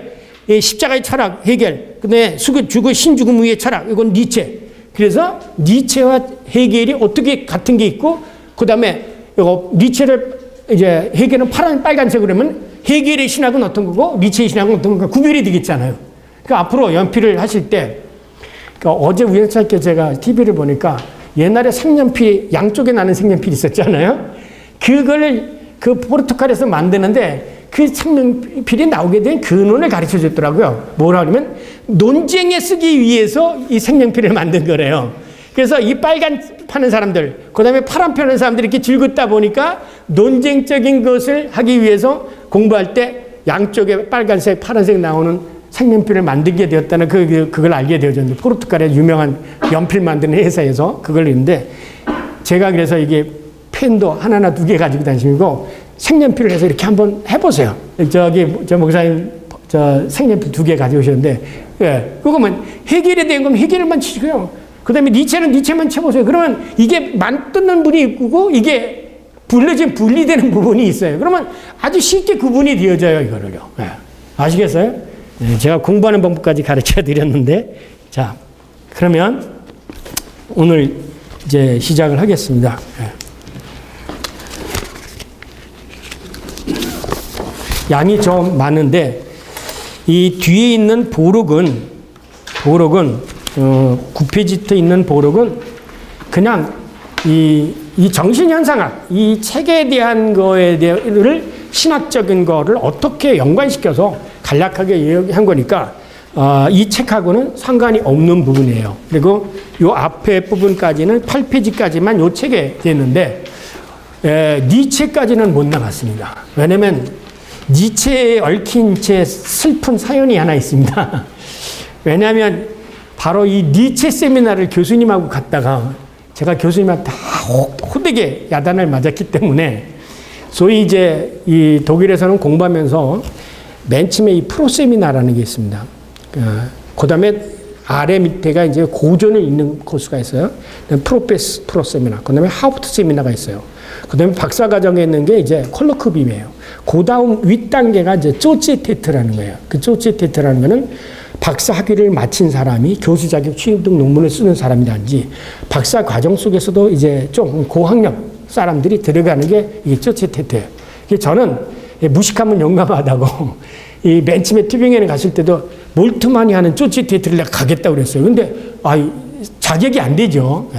십자가의 철학, 해결, 그 다음에 신죽음 위의 철학, 이건 니체. 그래서 니체와 해결이 어떻게 같은 게 있고, 그 다음에 니체를 이제 해결은 빨간색으로 하면 해결의 신학은 어떤 거고, 니체의 신학은 어떤 거가 구별이 되겠잖아요. 그러니까 앞으로 연필을 하실 때, 그러니까 어제 우연찮게 제가 TV를 보니까 옛날에 색연필, 양쪽에 나는 색연필이 있었잖아요. 그걸 그 포르투갈에서 만드는데 그 색연필이 나오게 된 근원을 가르쳐 줬더라고요. 뭐라 그러면 논쟁에 쓰기 위해서 이 색연필을 만든 거래요. 그래서 이 빨간 파는 사람들, 그 다음에 파란 파는 사람들이 이렇게 즐겁다 보니까 논쟁적인 것을 하기 위해서 공부할 때 양쪽에 빨간색, 파란색 나오는 색연필을 만들게 되었다는 그걸 알게 되어졌는데, 포르투갈의 유명한 연필 만드는 회사에서 그걸 했는데, 제가 그래서 이게 펜도 하나나 2개 가지고 다니시고 색연필을 해서 이렇게 한번 해보세요. 저 목사님 색연필 2개 가져오셨는데, 예, 그거면 해결에 대한 건 해결만 치고요. 그 다음에 니체는 니체만 쳐보세요. 그러면 이게 만드는 분이 있고 이게 분리되는 부분이 있어요. 그러면 아주 쉽게 구분이 되어져요, 이거를요. 예. 아시겠어요? 예, 제가 공부하는 방법까지 가르쳐 드렸는데, 자, 그러면 오늘 이제 시작을 하겠습니다. 예. 양이 좀 많은데 이 뒤에 있는 보록은 9페이지에 있는 보록은 그냥 이 정신현상학, 이 책에 대한 거를 신학적인 거를 어떻게 연관시켜서 간략하게 얘기한 거니까 이 책하고는 상관이 없는 부분이에요. 그리고 요 앞에 부분까지는 8페이지까지만 요 책에 되는데, 니체까지는 못 나갔습니다. 왜냐면 니체에 얽힌 제 슬픈 사연이 하나 있습니다. 왜냐하면 바로 이 니체 세미나를 교수님하고 갔다가 제가 교수님한테 호되게 야단을 맞았기 때문에 소위 이제 이 독일에서는 공부하면서 맨 처음에 이 프로 세미나라는 게 있습니다. 그 다음에 아래 밑에가 이제 고전을 읽는 코스가 있어요. 프로 세미나. 그 다음에 하우프트 세미나가 있어요. 그 다음에 박사과정에 있는 게 이제 콜로크빔이에요. 그 다음 윗단계가 이제 쪼치테트라는 거예요. 그 쪼치테트라는 거는 박사 학위를 마친 사람이 교수 자격 취업 등 논문을 쓰는 사람이라든지 박사 과정 속에서도 이제 좀 고학력 사람들이 들어가는 게 이게 쪼치테트예요. 저는 무식하면 용감하다고 이 맨 처음에 튜빙엔에 갔을 때도 몰트만이 하는 쪼치테트를 내가 가겠다고 그랬어요. 근데 자격이 안 되죠.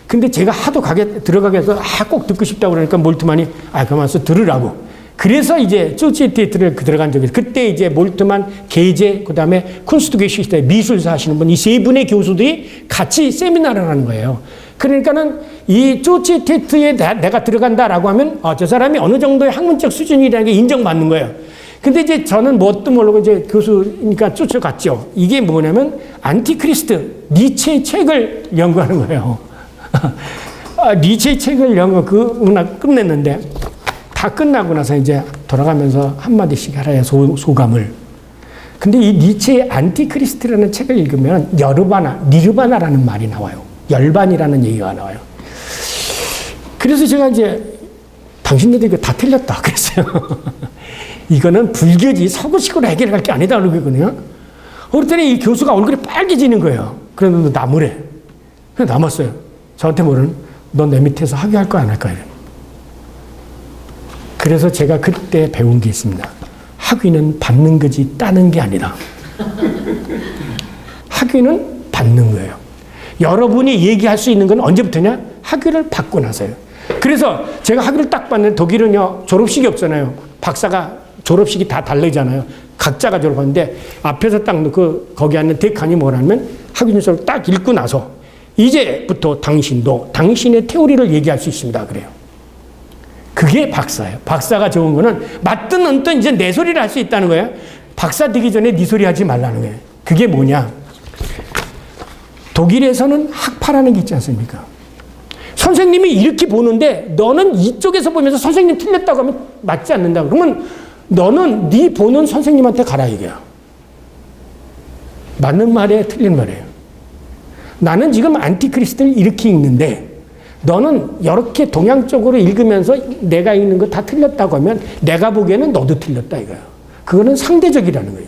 근데 제가 하도 들어가게 해서 꼭 듣고 싶다고 그러니까 몰트만이 그만서 들으라고. 그래서 이제 쪼치테트를 들어간 적이 있어요. 그때 이제 몰트만, 게제, 그 다음에 쿤스트게시스테 미술사 하시는 분, 이 세 분의 교수들이 같이 세미나를 하는 거예요. 그러니까는 이 쪼치테트에 내가 들어간다라고 하면 저 사람이 어느 정도의 학문적 수준이라는 게 인정받는 거예요. 근데 이제 저는 뭣도 모르고 이제 교수니까 쫓아갔죠. 이게 뭐냐면 안티크리스트, 니체의 책을 연구하는 거예요. 니체의 책을 끝냈는데 다 끝나고 나서 이제 돌아가면서 한마디씩 하라요, 소감을. 근데 이 니체의 안티크리스트라는 책을 읽으면 니르바나라는 말이 나와요. 열반이라는 얘기가 나와요. 그래서 제가 이제 당신네들 이거 다 틀렸다 그랬어요. 이거는 불교지 서구식으로 해결할 게 아니다 그러거든요. 그랬더니 이 교수가 얼굴이 빨개지는 거예요. 그래서 나무래. 그래서 남았어요. 저한테 뭐라는 너 내 밑에서 학위할 거야 안 할 거야. 그래서 제가 그때 배운 게 있습니다. 학위는 받는 거지 따는 게 아니다. 학위는 받는 거예요. 여러분이 얘기할 수 있는 건 언제부터냐? 학위를 받고 나서요. 그래서 제가 학위를 딱 받는데 독일은요 졸업식이 없잖아요. 박사가 졸업식이 다 다르잖아요. 각자가 졸업하는데 앞에서 딱 거기 앉는 데칸이 뭐라면 학위증서를 딱 읽고 나서 이제부터 당신도 당신의 테오리를 얘기할 수 있습니다. 그래요. 그게 박사예요. 박사가 좋은 거는 맞든 않든 이제 내 소리를 할 수 있다는 거예요. 박사 되기 전에 네 소리 하지 말라는 거예요. 그게 뭐냐? 독일에서는 학파라는 게 있지 않습니까? 선생님이 이렇게 보는데 너는 이쪽에서 보면서 선생님 틀렸다고 하면 맞지 않는다. 그러면 너는 네 보는 선생님한테 가라 이게야. 맞는 말이에요, 틀린 말이에요. 나는 지금 안티크리스트를 이렇게 읽는데 너는 이렇게 동양적으로 읽으면서 내가 읽는 거 다 틀렸다고 하면 내가 보기에는 너도 틀렸다 이거야. 그거는 상대적이라는 거예요.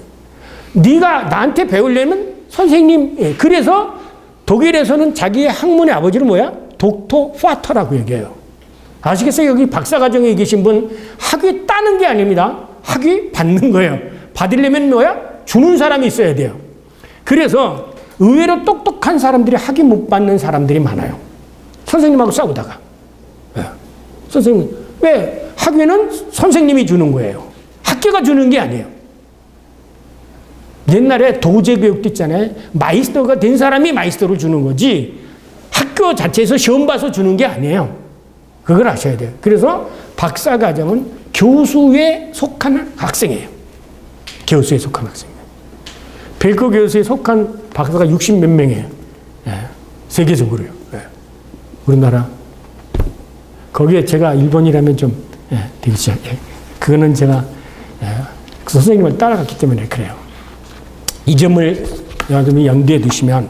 네가 나한테 배우려면 선생님, 그래서 독일에서는 자기의 학문의 아버지를 뭐야? 독토 파터라고 얘기해요. 아시겠어요? 여기 박사과정에 계신 분 학위 따는 게 아닙니다. 학위 받는 거예요. 받으려면 뭐야? 주는 사람이 있어야 돼요. 그래서 의외로 똑똑한 사람들이 학위 못 받는 사람들이 많아요. 선생님하고 싸우다가. 선생님, 왜? 학위는 선생님이 주는 거예요. 학교가 주는 게 아니에요. 옛날에 도제교육도 있잖아요. 마이스터가 된 사람이 마이스터를 주는 거지 학교 자체에서 시험 봐서 주는 게 아니에요. 그걸 아셔야 돼요. 그래서 박사과정은 교수에 속한 학생이에요. 교수에 속한 학생이에요. 벨크 교수에 속한 박사가 60몇 명이에요. 세계적으로요. 우리나라. 거기에 제가 일본이라면 좀 되겠죠. 그거는 제가 그 선생님을 따라갔기 때문에 그래요. 이 점을 여러분이 염두에 두시면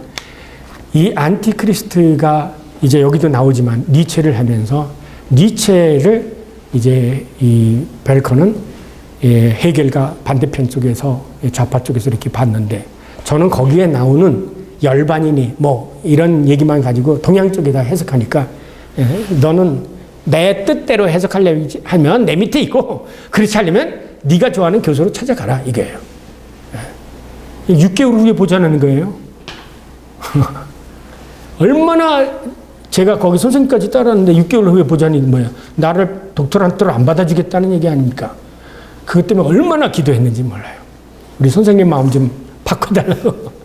이 안티크리스트가 이제 여기도 나오지만 니체를 하면서 니체를 이제 이 벨커는 헤겔과 반대편 쪽에서 좌파 쪽에서 이렇게 봤는데 저는 거기에 나오는 열반이니 뭐 이런 얘기만 가지고 동양 쪽에다 해석하니까 너는 내 뜻대로 해석하려면 하면 내 밑에 있고 그렇지 않으면 네가 좋아하는 교수로 찾아가라 이거예요. 6개월 후에 보자는 거예요. 얼마나 제가 거기 선생님까지 따랐는데 6개월 후에 보자니 뭐야. 나를 독토란트로 안 받아주겠다는 얘기 아닙니까? 그것 때문에 얼마나 기도했는지 몰라요. 우리 선생님 마음 좀 바꿔달라고.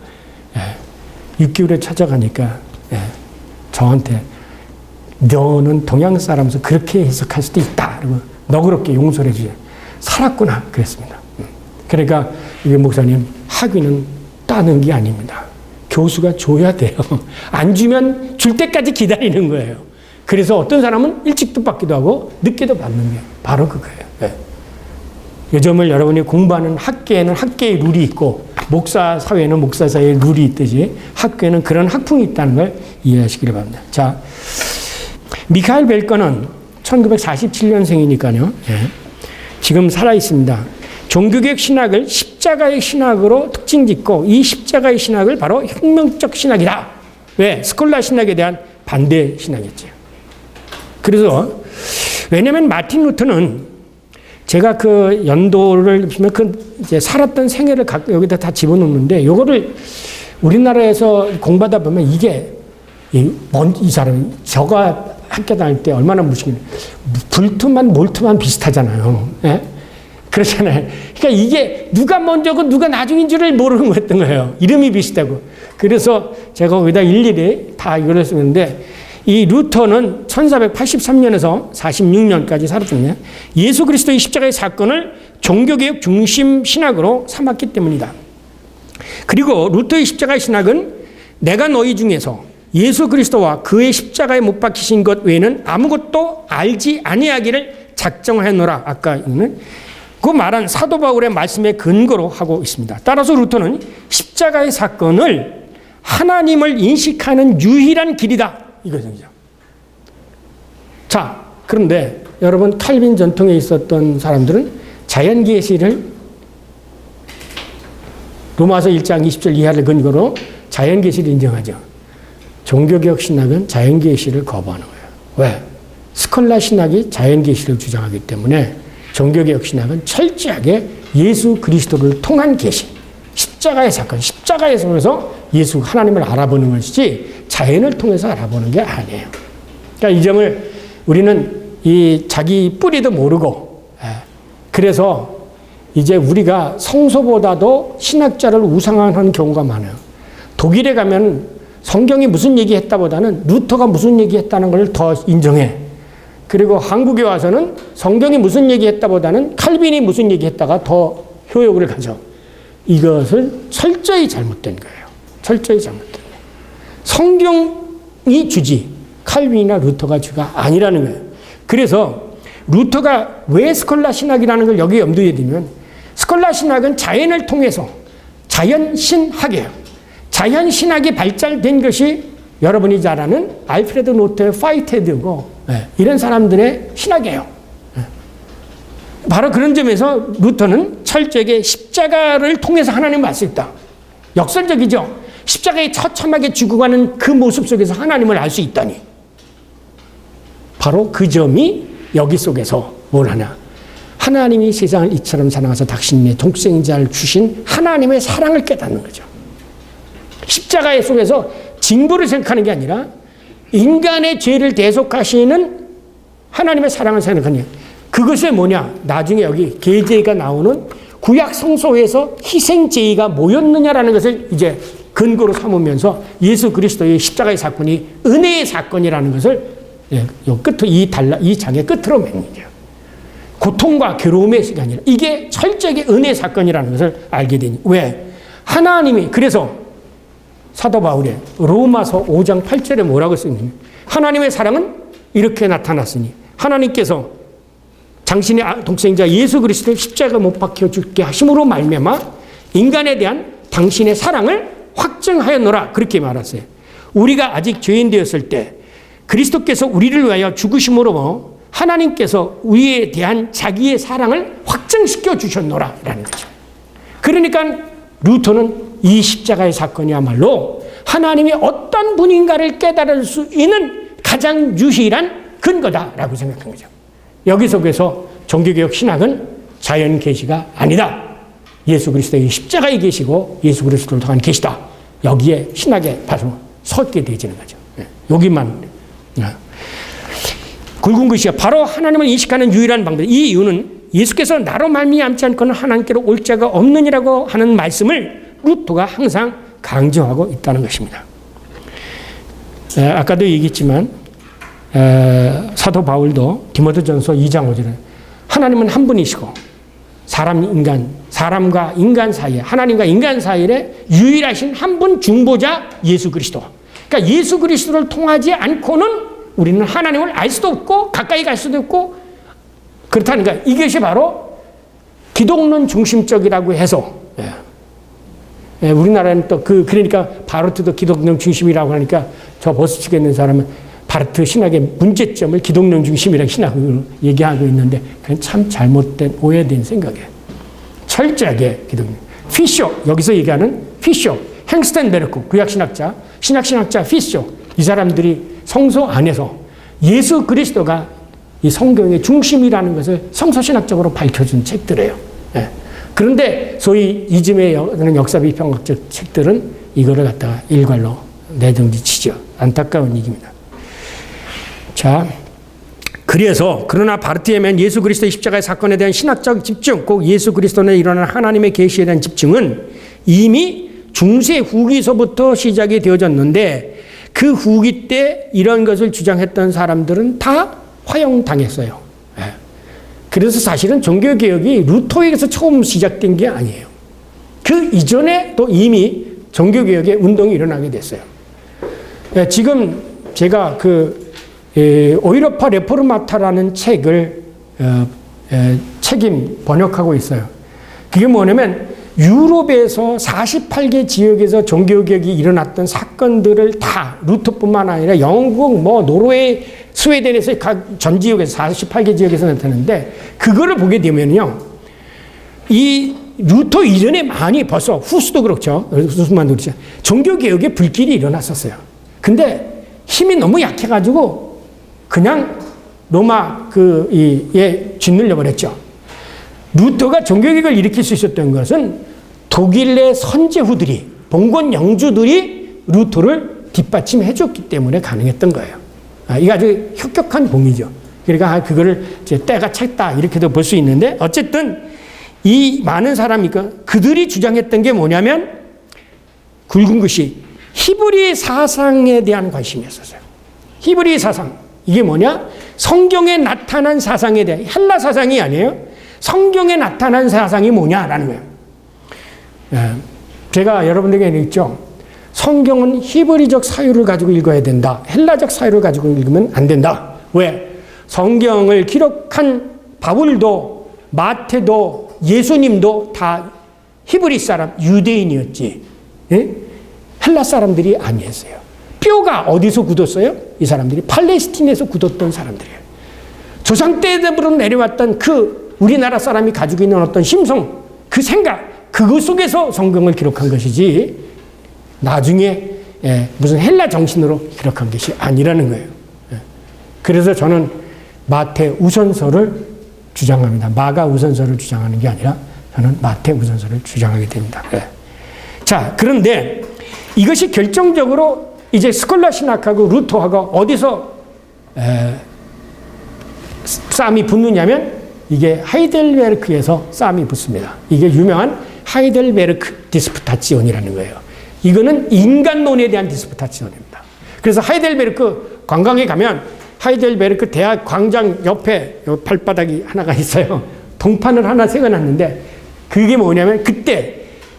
6개월에 찾아가니까 저한테 너는 동양 사람으로서 그렇게 해석할 수도 있다. 그리고 너그럽게 용서를 해주죠. 살았구나. 그랬습니다. 그러니까 이게 목사님, 학위는 따는 게 아닙니다. 교수가 줘야 돼요. 안 주면 줄 때까지 기다리는 거예요. 그래서 어떤 사람은 일찍도 받기도 하고 늦게도 받는 게 바로 그거예요. 네. 요즘을 여러분이 공부하는 학계에는 학계의 룰이 있고 목사 사회에는 목사 사회의 룰이 있듯이 학교에는 그런 학풍이 있다는 걸 이해하시기를 바랍니다. 자, 미카엘 벨거는 1947년생이니까요. 예. 지금 살아있습니다. 종교개혁 신학을 십자가의 신학으로 특징짓고 이 십자가의 신학을 바로 혁명적 신학이다. 왜? 스콜라 신학에 대한 반대 신학이었죠. 그래서 왜냐하면 마틴 루터는 제가 그 연도를 보면 그 이제 살았던 생애를 여기다 다 집어넣는데 요거를 우리나라에서 공부하다 보면 이게 이 사람이 저가 학교 다닐 때 얼마나 무식해. 불투만 몰투만 비슷하잖아요. 예? 그렇잖아요. 그러니까 이게 누가 먼저고 누가 나중인 줄을 모르는 거였던 거예요. 이름이 비슷하고. 그래서 제가 거기다 일일이 다 이걸 쓰는데 이 루터는 1483년에서 46년까지 살았거든요. 예수 그리스도의 십자가의 사건을 종교개혁 중심 신학으로 삼았기 때문이다. 그리고 루터의 십자가의 신학은 내가 너희 중에서 예수 그리스도와 그의 십자가에 못 박히신 것 외에는 아무것도 알지 아니하기를 작정하였노라. 아까 있는 그 말한 사도 바울의 말씀에 근거로 하고 있습니다. 따라서 루터는 십자가의 사건을 하나님을 인식하는 유일한 길이다. 이거죠. 자, 그런데 여러분 칼빈 전통에 있었던 사람들은 자연계시를 로마서 1장 20절 이하를 근거로 자연계시를 인정하죠. 종교개혁 신학은 자연계시를 거부하는 거예요. 왜? 스콜라 신학이 자연계시를 주장하기 때문에 종교개혁 신학은 철저하게 예수 그리스도를 통한 계시, 십자가의 사건, 십자가의 속에서 예수 하나님을 알아보는 것이지 자연을 통해서 알아보는 게 아니에요. 그러니까 이 점을 우리는 이 자기 뿌리도 모르고 그래서 이제 우리가 성서보다도 신학자를 우상화하는 경우가 많아요. 독일에 가면 성경이 무슨 얘기했다보다는 루터가 무슨 얘기했다는 걸 더 인정해. 그리고 한국에 와서는 성경이 무슨 얘기했다보다는 칼빈이 무슨 얘기했다가 더 효력을 가져. 이것을 철저히 잘못된 거예요. 철저히 잘못된 거예요. 성경이 주지 칼빈이나 루터가 주가 아니라는 거예요. 그래서 루터가 왜 스콜라 신학이라는 걸 여기에 염두에 두면 스콜라 신학은 자연을 통해서 자연신학이에요. 자연신학이 발달된 것이 여러분이 잘 아는 알프레드 노트의 파이테드고 이런 사람들의 신학이에요. 바로 그런 점에서 루터는 철저하게 십자가를 통해서 하나님을 알 수 있다. 역설적이죠. 십자가에 처참하게 죽어가는 그 모습 속에서 하나님을 알 수 있다니. 바로 그 점이 여기 속에서 뭘 하냐. 하나님이 세상을 이처럼 사랑하사 당신의 독생자를 주신 하나님의 사랑을 깨닫는 거죠. 십자가의 속에서 징벌을 생각하는 게 아니라 인간의 죄를 대속하시는 하나님의 사랑을 생각하는 그것이 뭐냐. 나중에 여기 계제가 나오는 구약 성소에서 희생제의가 뭐였느냐라는 것을 이제 근거로 삼으면서 예수 그리스도의 십자가의 사건이 은혜의 사건이라는 것을 이 장의 끝으로 맺는죠. 고통과 괴로움의 시간이라 이게 철저하게 은혜의 사건이라는 것을 알게 되니 왜? 하나님이 그래서 사도 바울의 로마서 5장 8절에 뭐라고 쓰느냐. 하나님의 사랑은 이렇게 나타났으니 하나님께서 당신의 독생자 예수 그리스도를 십자가 못 박혀 죽게 하심으로 말미암아 인간에 대한 당신의 사랑을 확증하였노라. 그렇게 말했어요. 우리가 아직 죄인 되었을 때 그리스도께서 우리를 위하여 죽으심으로 하나님께서 우리에 대한 자기의 사랑을 확증시켜 주셨노라 라는 거죠. 그러니까 루터는 이 십자가의 사건이야말로 하나님이 어떤 분인가를 깨달을 수 있는 가장 유일한 근거다라고 생각한 거죠. 여기 속에서 종교개혁 신학은 자연 계시가 아니다. 예수 그리스도의 십자가의 계시고 예수 그리스도를 통한 계시다. 여기에 신학에 바로 섰게 되지는 거죠. 여기만 굵은 글씨가 바로 하나님을 인식하는 유일한 방법. 이 이유는 예수께서 나로 말미암지 않고는 하나님께로 올 자가 없느니라고 하는 말씀을 루터가 항상 강조하고 있다는 것입니다. 아까도 얘기했지만 사도 바울도 디모데전서 2장 5절에 하나님은 한 분이시고 사람과 인간 사이에 하나님과 인간 사이에 유일하신 한 분 중보자 예수 그리스도. 그러니까 예수 그리스도를 통하지 않고는 우리는 하나님을 알 수도 없고 가까이 갈 수도 없고 그렇다니까 이것이 바로 기독론 중심적이라고 해서 우리나라는 또 그러니까 바르트도 기독론 중심이라고 하니까 저 보수측에 있는 사람은 바르트 신학의 문제점을 기독론 중심이라고 신학으로 얘기하고 있는데 그건 참 잘못된 오해된 생각이에요. 철저하게 기독론. 피쇼 여기서 얘기하는 피쇼 행스텐베르크 구약신학자 신학자 피쇼 이 사람들이 성서 안에서 예수 그리스도가 이 성경의 중심이라는 것을 성서신학적으로 밝혀준 책들이에요. 예. 그런데 소위 이즘의 역사 비평학적 책들은 이거를 갖다가 일괄로 내정지치죠. 안타까운 얘기입니다. 자, 그러나 바르트에면 예수 그리스도의 십자가의 사건에 대한 신학적 집중, 꼭 예수 그리스도에 일어난 하나님의 계시에 대한 집중은 이미 중세 후기서부터 시작이 되어졌는데 그 후기 때 이런 것을 주장했던 사람들은 다 화형당했어요. 그래서 사실은 종교개혁이 루터에게서 처음 시작된 게 아니에요. 그 이전에 또 이미 종교개혁의 운동이 일어나게 됐어요. 지금 제가 오이로파 레포르마타라는 책을 책임 번역하고 있어요. 그게 뭐냐면 유럽에서 48개 지역에서 종교개혁이 일어났던 사건들을 다 루터뿐만 아니라 영국, 노르웨이, 스웨덴에서 각 전 지역에서 48개 지역에서 나타났는데 그거를 보게 되면요. 이 루터 이전에 많이 벌써 후스도 그렇죠. 후스만도 그렇죠. 종교개혁의 불길이 일어났었어요. 근데 힘이 너무 약해가지고 그냥 로마 짓눌려 버렸죠. 루터가 종교개혁을 일으킬 수 있었던 것은 독일 내 선제후들이 봉건 영주들이 루터를 뒷받침해 줬기 때문에 가능했던 거예요. 이게 아주 혁혁한 공이죠. 그러니까 그거를 이제 때가 찼다 이렇게도 볼 수 있는데 어쨌든 이 많은 사람이 그들이 주장했던 게 뭐냐면 굵은 것이 히브리 사상에 대한 관심이었어요. 히브리 사상 이게 뭐냐? 성경에 나타난 사상에 대한 헬라 사상이 아니에요. 성경에 나타난 사상이 뭐냐라는 거예요. 제가 여러분들에게 얘기했죠. 성경은 히브리적 사유를 가지고 읽어야 된다. 헬라적 사유를 가지고 읽으면 안 된다. 왜? 성경을 기록한 바울도 마태도 예수님도 다 히브리 사람, 유대인이었지. 예? 헬라 사람들이 아니었어요. 뼈가 어디서 굳었어요? 이 사람들이 팔레스틴에서 굳었던 사람들이에요. 조상 때부터 내려왔던 우리나라 사람이 가지고 있는 어떤 심성, 그 생각, 그것 속에서 성경을 기록한 것이지 나중에 무슨 헬라 정신으로 기록한 것이 아니라는 거예요. 그래서 저는 마태 우선서를 주장합니다. 마가 우선서를 주장하는 게 아니라 저는 마태 우선서를 주장하게 됩니다. 자, 그런데 이것이 결정적으로 이제 스콜라 신학하고 루터하고 어디서 싸움이 붙느냐면 이게 하이델베르크에서 싸움이 붙습니다. 이게 유명한 하이델베르크 디스프타치온이라는 거예요. 이거는 인간론에 대한 디스프타치온입니다. 그래서 하이델베르크 관광에 가면 하이델베르크 대학 광장 옆에 발바닥이 하나가 있어요. 동판을 하나 세워놨는데 그게 뭐냐면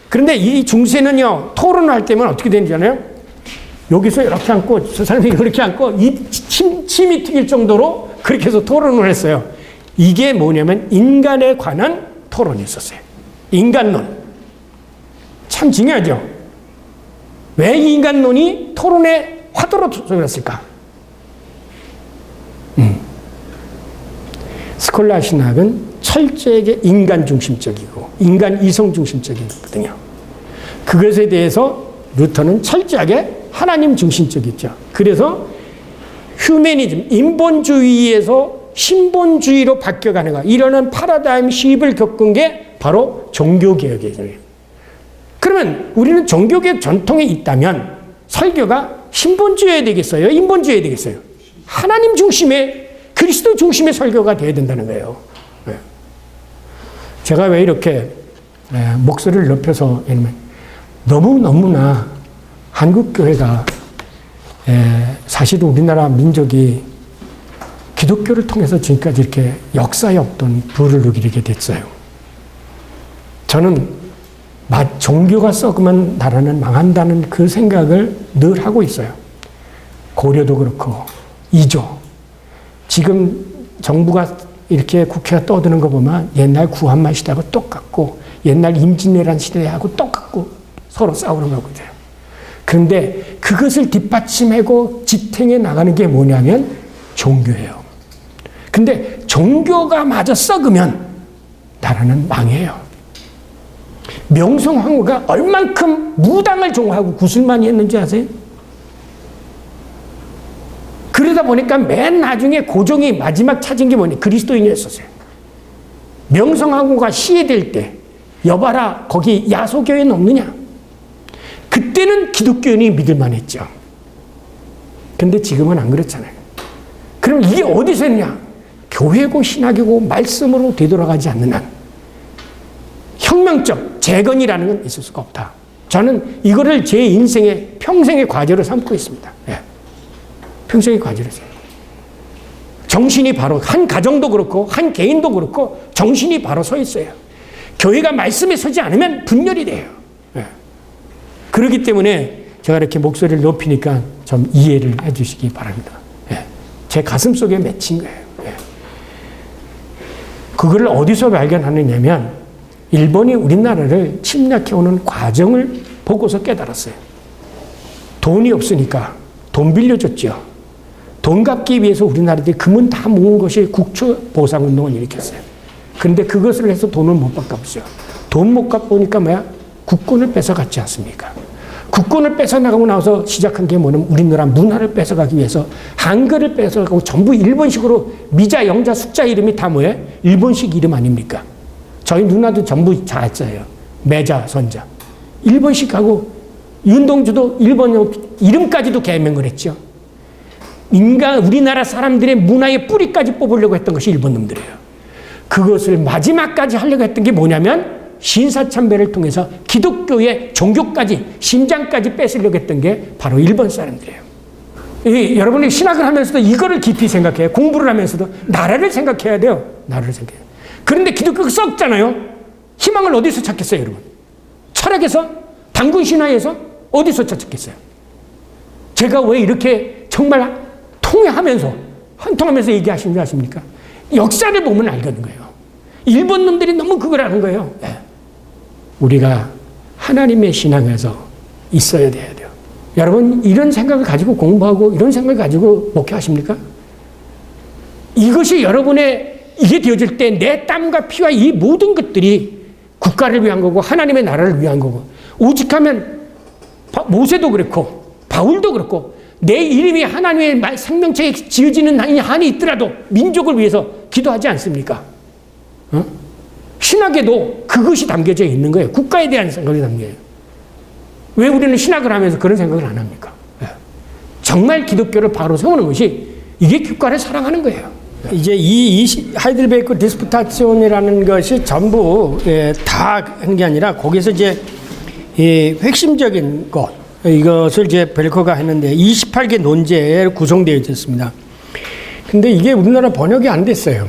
그런데 이 중세는요 토론할 때면 어떻게 되는지 아나요? 여기서 이렇게 앉고 저 사람이 이렇게 앉고 이 침이 튀길 정도로 그렇게 해서 토론을 했어요. 이게 뭐냐면 인간에 관한 토론이었어요. 인간론. 참 중요하죠. 왜 인간론이 토론의 화두로 소개했을까? 스콜라 신학은 철저하게 인간 중심적이고 인간 이성 중심적이거든요. 그것에 대해서 루터는 철저하게 하나님 중심적이죠. 그래서 휴메니즘, 인본주의에서 신본주의로 바뀌어가는 거, 이러는 패러다임 시프트를 겪은 게 바로 종교개혁이에요. 그러면 우리는 종교개혁 전통에 있다면 설교가 신본주의여야 되겠어요? 인본주의여야 되겠어요? 하나님 중심의, 그리스도 중심의 설교가 되어야 된다는 거예요. 제가 왜 이렇게 목소리를 높여서 너무나 한국교회가 사실 우리나라 민족이 기독교를 통해서 지금까지 이렇게 역사에 없던 부를 누리게 됐어요. 저는 종교가 썩으면 나라는 망한다는 그 생각을 늘 하고 있어요. 고려도 그렇고 이조. 지금 정부가 이렇게 국회가 떠드는 거 보면 옛날 구한말 시대하고 똑같고 옛날 임진왜란 시대하고 똑같고 서로 싸우는 거거든요. 그런데 그것을 뒷받침하고 지탱해 나가는 게 뭐냐면 종교예요. 근데 종교가 마저 썩으면 나라는 망해요. 명성황후가 얼만큼 무당을 좋아하고 구슬 많이 했는지 아세요? 그러다 보니까 맨 나중에 고종이 마지막 찾은 게 뭐냐? 그리스도인이었었어요. 명성황후가 시해될 때 여봐라 거기 야소교회는 없느냐? 그때는 기독교인이 믿을만 했죠. 근데 지금은 안 그렇잖아요. 그럼 이게 어디서 했냐? 교회고 신학이고 말씀으로 되돌아가지 않는 한 혁명적 재건이라는 건 있을 수가 없다. 저는 이거를 제 인생의 평생의 과제로 삼고 있습니다. 예. 평생의 과제로 삼고. 정신이 바로 한 가정도 그렇고 한 개인도 그렇고 정신이 바로 서 있어요. 교회가 말씀에 서지 않으면 분열이 돼요. 예. 그렇기 때문에 제가 이렇게 목소리를 높이니까 좀 이해를 해 주시기 바랍니다. 예. 제 가슴 속에 맺힌 거예요. 예. 그걸 어디서 발견하느냐면 일본이 우리나라를 침략해오는 과정을 보고서 깨달았어요. 돈이 없으니까 돈 빌려줬죠. 돈 갚기 위해서 우리나라들이 금은 다 모은 것이 국초보상운동을 일으켰어요. 그런데 그것을 해서 돈을 못 갚았어요. 돈 못 갚으니까 뭐야? 국권을 뺏어갔지 않습니까? 국권을 뺏어나가고 나서 시작한 게 뭐냐면 우리나라 문화를 뺏어가기 위해서 한글을 뺏어가고 전부 일본식으로 미자, 영자, 숫자 이름이 다 뭐예요? 일본식 이름 아닙니까? 저희 누나도 전부 자자예요. 매자, 선자. 일본식하고 윤동주도 일본 이름까지도 개명을 했죠. 우리나라 사람들의 문화의 뿌리까지 뽑으려고 했던 것이 일본 놈들이에요. 그것을 마지막까지 하려고 했던 게 뭐냐면 신사참배를 통해서 기독교의 종교까지 심장까지 뺏으려고 했던 게 바로 일본 사람들이에요. 여러분이 신학을 하면서도 이거를 깊이 생각해요. 공부를 하면서도 나라를 생각해야 돼요. 나라를 생각해요. 그런데 기독교가 썩잖아요. 희망을 어디서 찾겠어요, 여러분? 철학에서? 단군 신화에서? 어디서 찾겠어요? 제가 왜 이렇게 정말 통회하면서, 한통하면서 얘기하시는 줄 아십니까? 역사를 보면 알겠는 거예요. 일본 놈들이 너무 그걸 아는 거예요. 네. 우리가 하나님의 신앙에서 있어야 돼요. 여러분, 이런 생각을 가지고 공부하고 이런 생각을 가지고 목회하십니까? 이것이 여러분의 이게 되어질 때 내 땀과 피와 이 모든 것들이 국가를 위한 거고 하나님의 나라를 위한 거고 오직하면 모세도 그렇고 바울도 그렇고 내 이름이 하나님의 생명체에 지어지는 한이 있더라도 민족을 위해서 기도하지 않습니까? 어? 신학에도 그것이 담겨져 있는 거예요. 국가에 대한 생각이 담겨요. 왜 우리는 신학을 하면서 그런 생각을 안 합니까? 정말 기독교를 바로 세우는 것이 이게 국가를 사랑하는 거예요. 이제 이 하이델베르크 디스푸타치온이라는 것이 전부 다 한 게 아니라 거기서 이제 핵심적인 것 이것을 이제 벨커가 했는데 28개 논제에 구성되어 있었습니다. 근데 이게 우리나라 번역이 안 됐어요.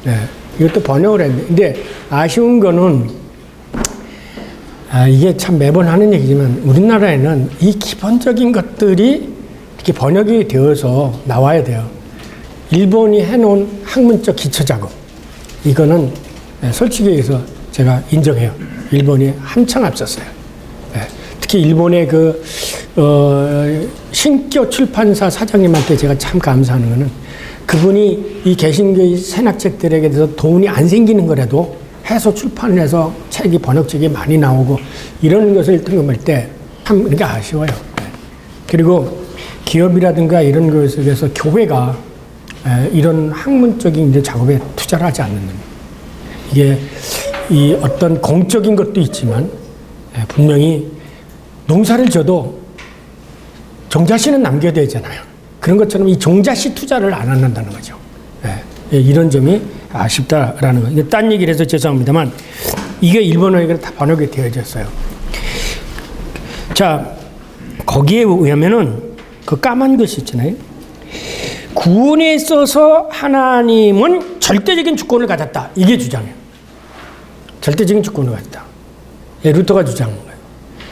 네, 이것도 번역을 했는데 근데 아쉬운 거는 이게 참 매번 하는 얘기지만 우리나라에는 이 기본적인 것들이 이렇게 번역이 되어서 나와야 돼요. 일본이 해놓은 학문적 기초작업 이거는 솔직히 얘기해서 제가 인정해요. 일본이 한참 앞섰어요. 특히 일본의 신교 출판사 사장님한테 제가 참 감사하는 거는 그분이 이 개신교의 선학책들에게 대해서 돈이 안 생기는 거라도 해서 출판을 해서 책이 번역책이 많이 나오고 이런 것을 등록할 때 참 이게 아쉬워요. 그리고 기업이라든가 이런 것에서 교회가 이런 학문적인 이제 작업에 투자를 하지 않는 겁니다. 이게 이 어떤 공적인 것도 있지만 분명히 농사를 져도 종자씨는 남겨야 되잖아요. 그런 것처럼 이 종자씨 투자를 안 한다는 거죠. 이런 점이 아쉽다라는 거예요. 딴 얘기를 해서 죄송합니다만 이게 일본어로 다 번역이 되어졌어요. 자, 거기에 의하면은 그 까만 글씨 있잖아요. 구원에 있어서 하나님은 절대적인 주권을 가졌다. 이게 주장이에요. 절대적인 주권을 가졌다. 예, 루터가 주장한 거예요.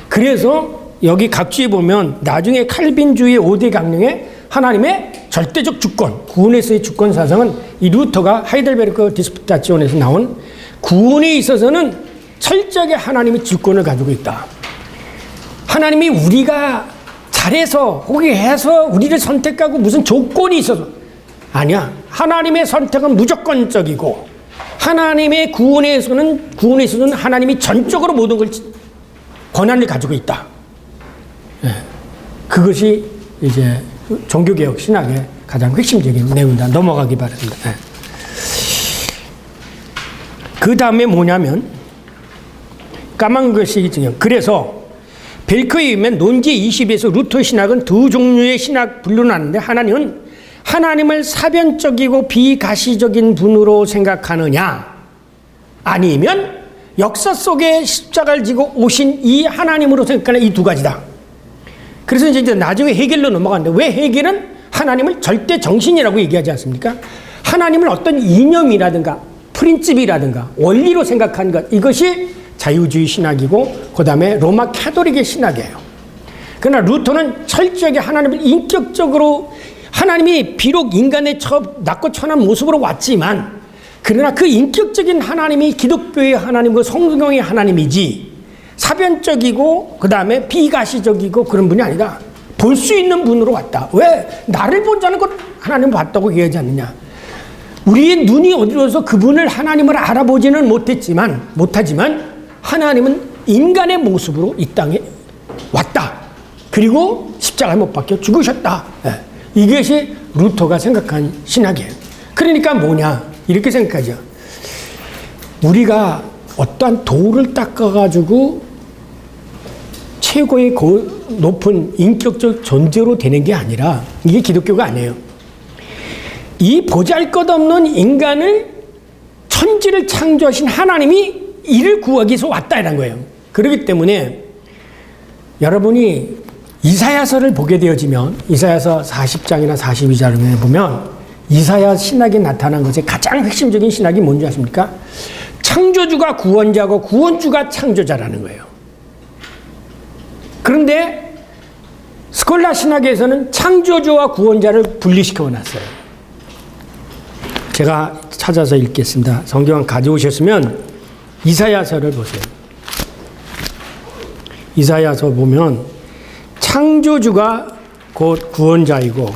그래서 여기 각주에 보면 나중에 칼빈주의 5대 강령에 하나님의 절대적 주권, 구원에서의 주권 사상은 이 루터가 하이델베르크 디스푸타치온에서 나온 구원에 있어서는 철저하게 하나님이 주권을 가지고 있다. 하나님이 우리가 잘해서 혹은 해서 우리를 선택하고 무슨 조건이 있어서 아니야. 하나님의 선택은 무조건적이고 하나님의 구원에 있어서는 하나님이 전적으로 모든 걸 권한을 가지고 있다. 예. 그것이 이제 종교개혁 신학의 가장 핵심적인 내용이다. 넘어가기 바랍니다. 예. 그 다음에 뭐냐면 까만 것이 중요해요. 그래서 벨크에 의하면 논지 20에서 루터 신학은 두 종류의 신학 분류하는데 하나님은 하나님을 사변적이고 비가시적인 분으로 생각하느냐 아니면 역사 속에 십자가를 지고 오신 이 하나님으로 생각하는 이 두 가지다. 그래서 이제 나중에 해겔로 넘어가는데 왜 해겔은 하나님을 절대 정신이라고 얘기하지 않습니까? 하나님을 어떤 이념이라든가 프린집이라든가 원리로 생각하는 것, 이것이 자유주의 신학이고 그 다음에 로마 캐톨릭의 신학이에요. 그러나 루터는 철저하게 하나님을 인격적으로, 하나님이 비록 인간의 낮고 천한 모습으로 왔지만 그러나 그 인격적인 하나님이 기독교의 하나님과 성경의 하나님이지 사변적이고 그 다음에 비가시적이고 그런 분이 아니다. 볼 수 있는 분으로 왔다. 왜? 나를 본 자는 곧 하나님을 봤다고 얘기하지 않느냐. 우리의 눈이 어디로서 그분을 하나님을 알아보지는 못하지만 하나님은 인간의 모습으로 이 땅에 왔다. 그리고 십자가에 못 박혀 죽으셨다. 네. 이것이 루터가 생각한 신학이에요. 그러니까 뭐냐 이렇게 생각하죠. 우리가 어떠한 도를 닦아가지고 최고의 높은 인격적 존재로 되는 게 아니라 이게 기독교가 아니에요. 이 보잘것없는 인간을 천지를 창조하신 하나님이 이를 구하기 위해서 왔다라는 거예요. 그렇기 때문에 여러분이 이사야서를 보게 되어지면 이사야서 40장이나 42장을 보면 이사야 신학에 나타난 것의 가장 핵심적인 신학이 뭔지 아십니까? 창조주가 구원자고 구원주가 창조자라는 거예요. 그런데 스콜라 신학에서는 창조주와 구원자를 분리시켜 놨어요. 제가 찾아서 읽겠습니다. 성경 가져오셨으면 이사야서를 보세요. 이사야서 보면 창조주가 곧 구원자이고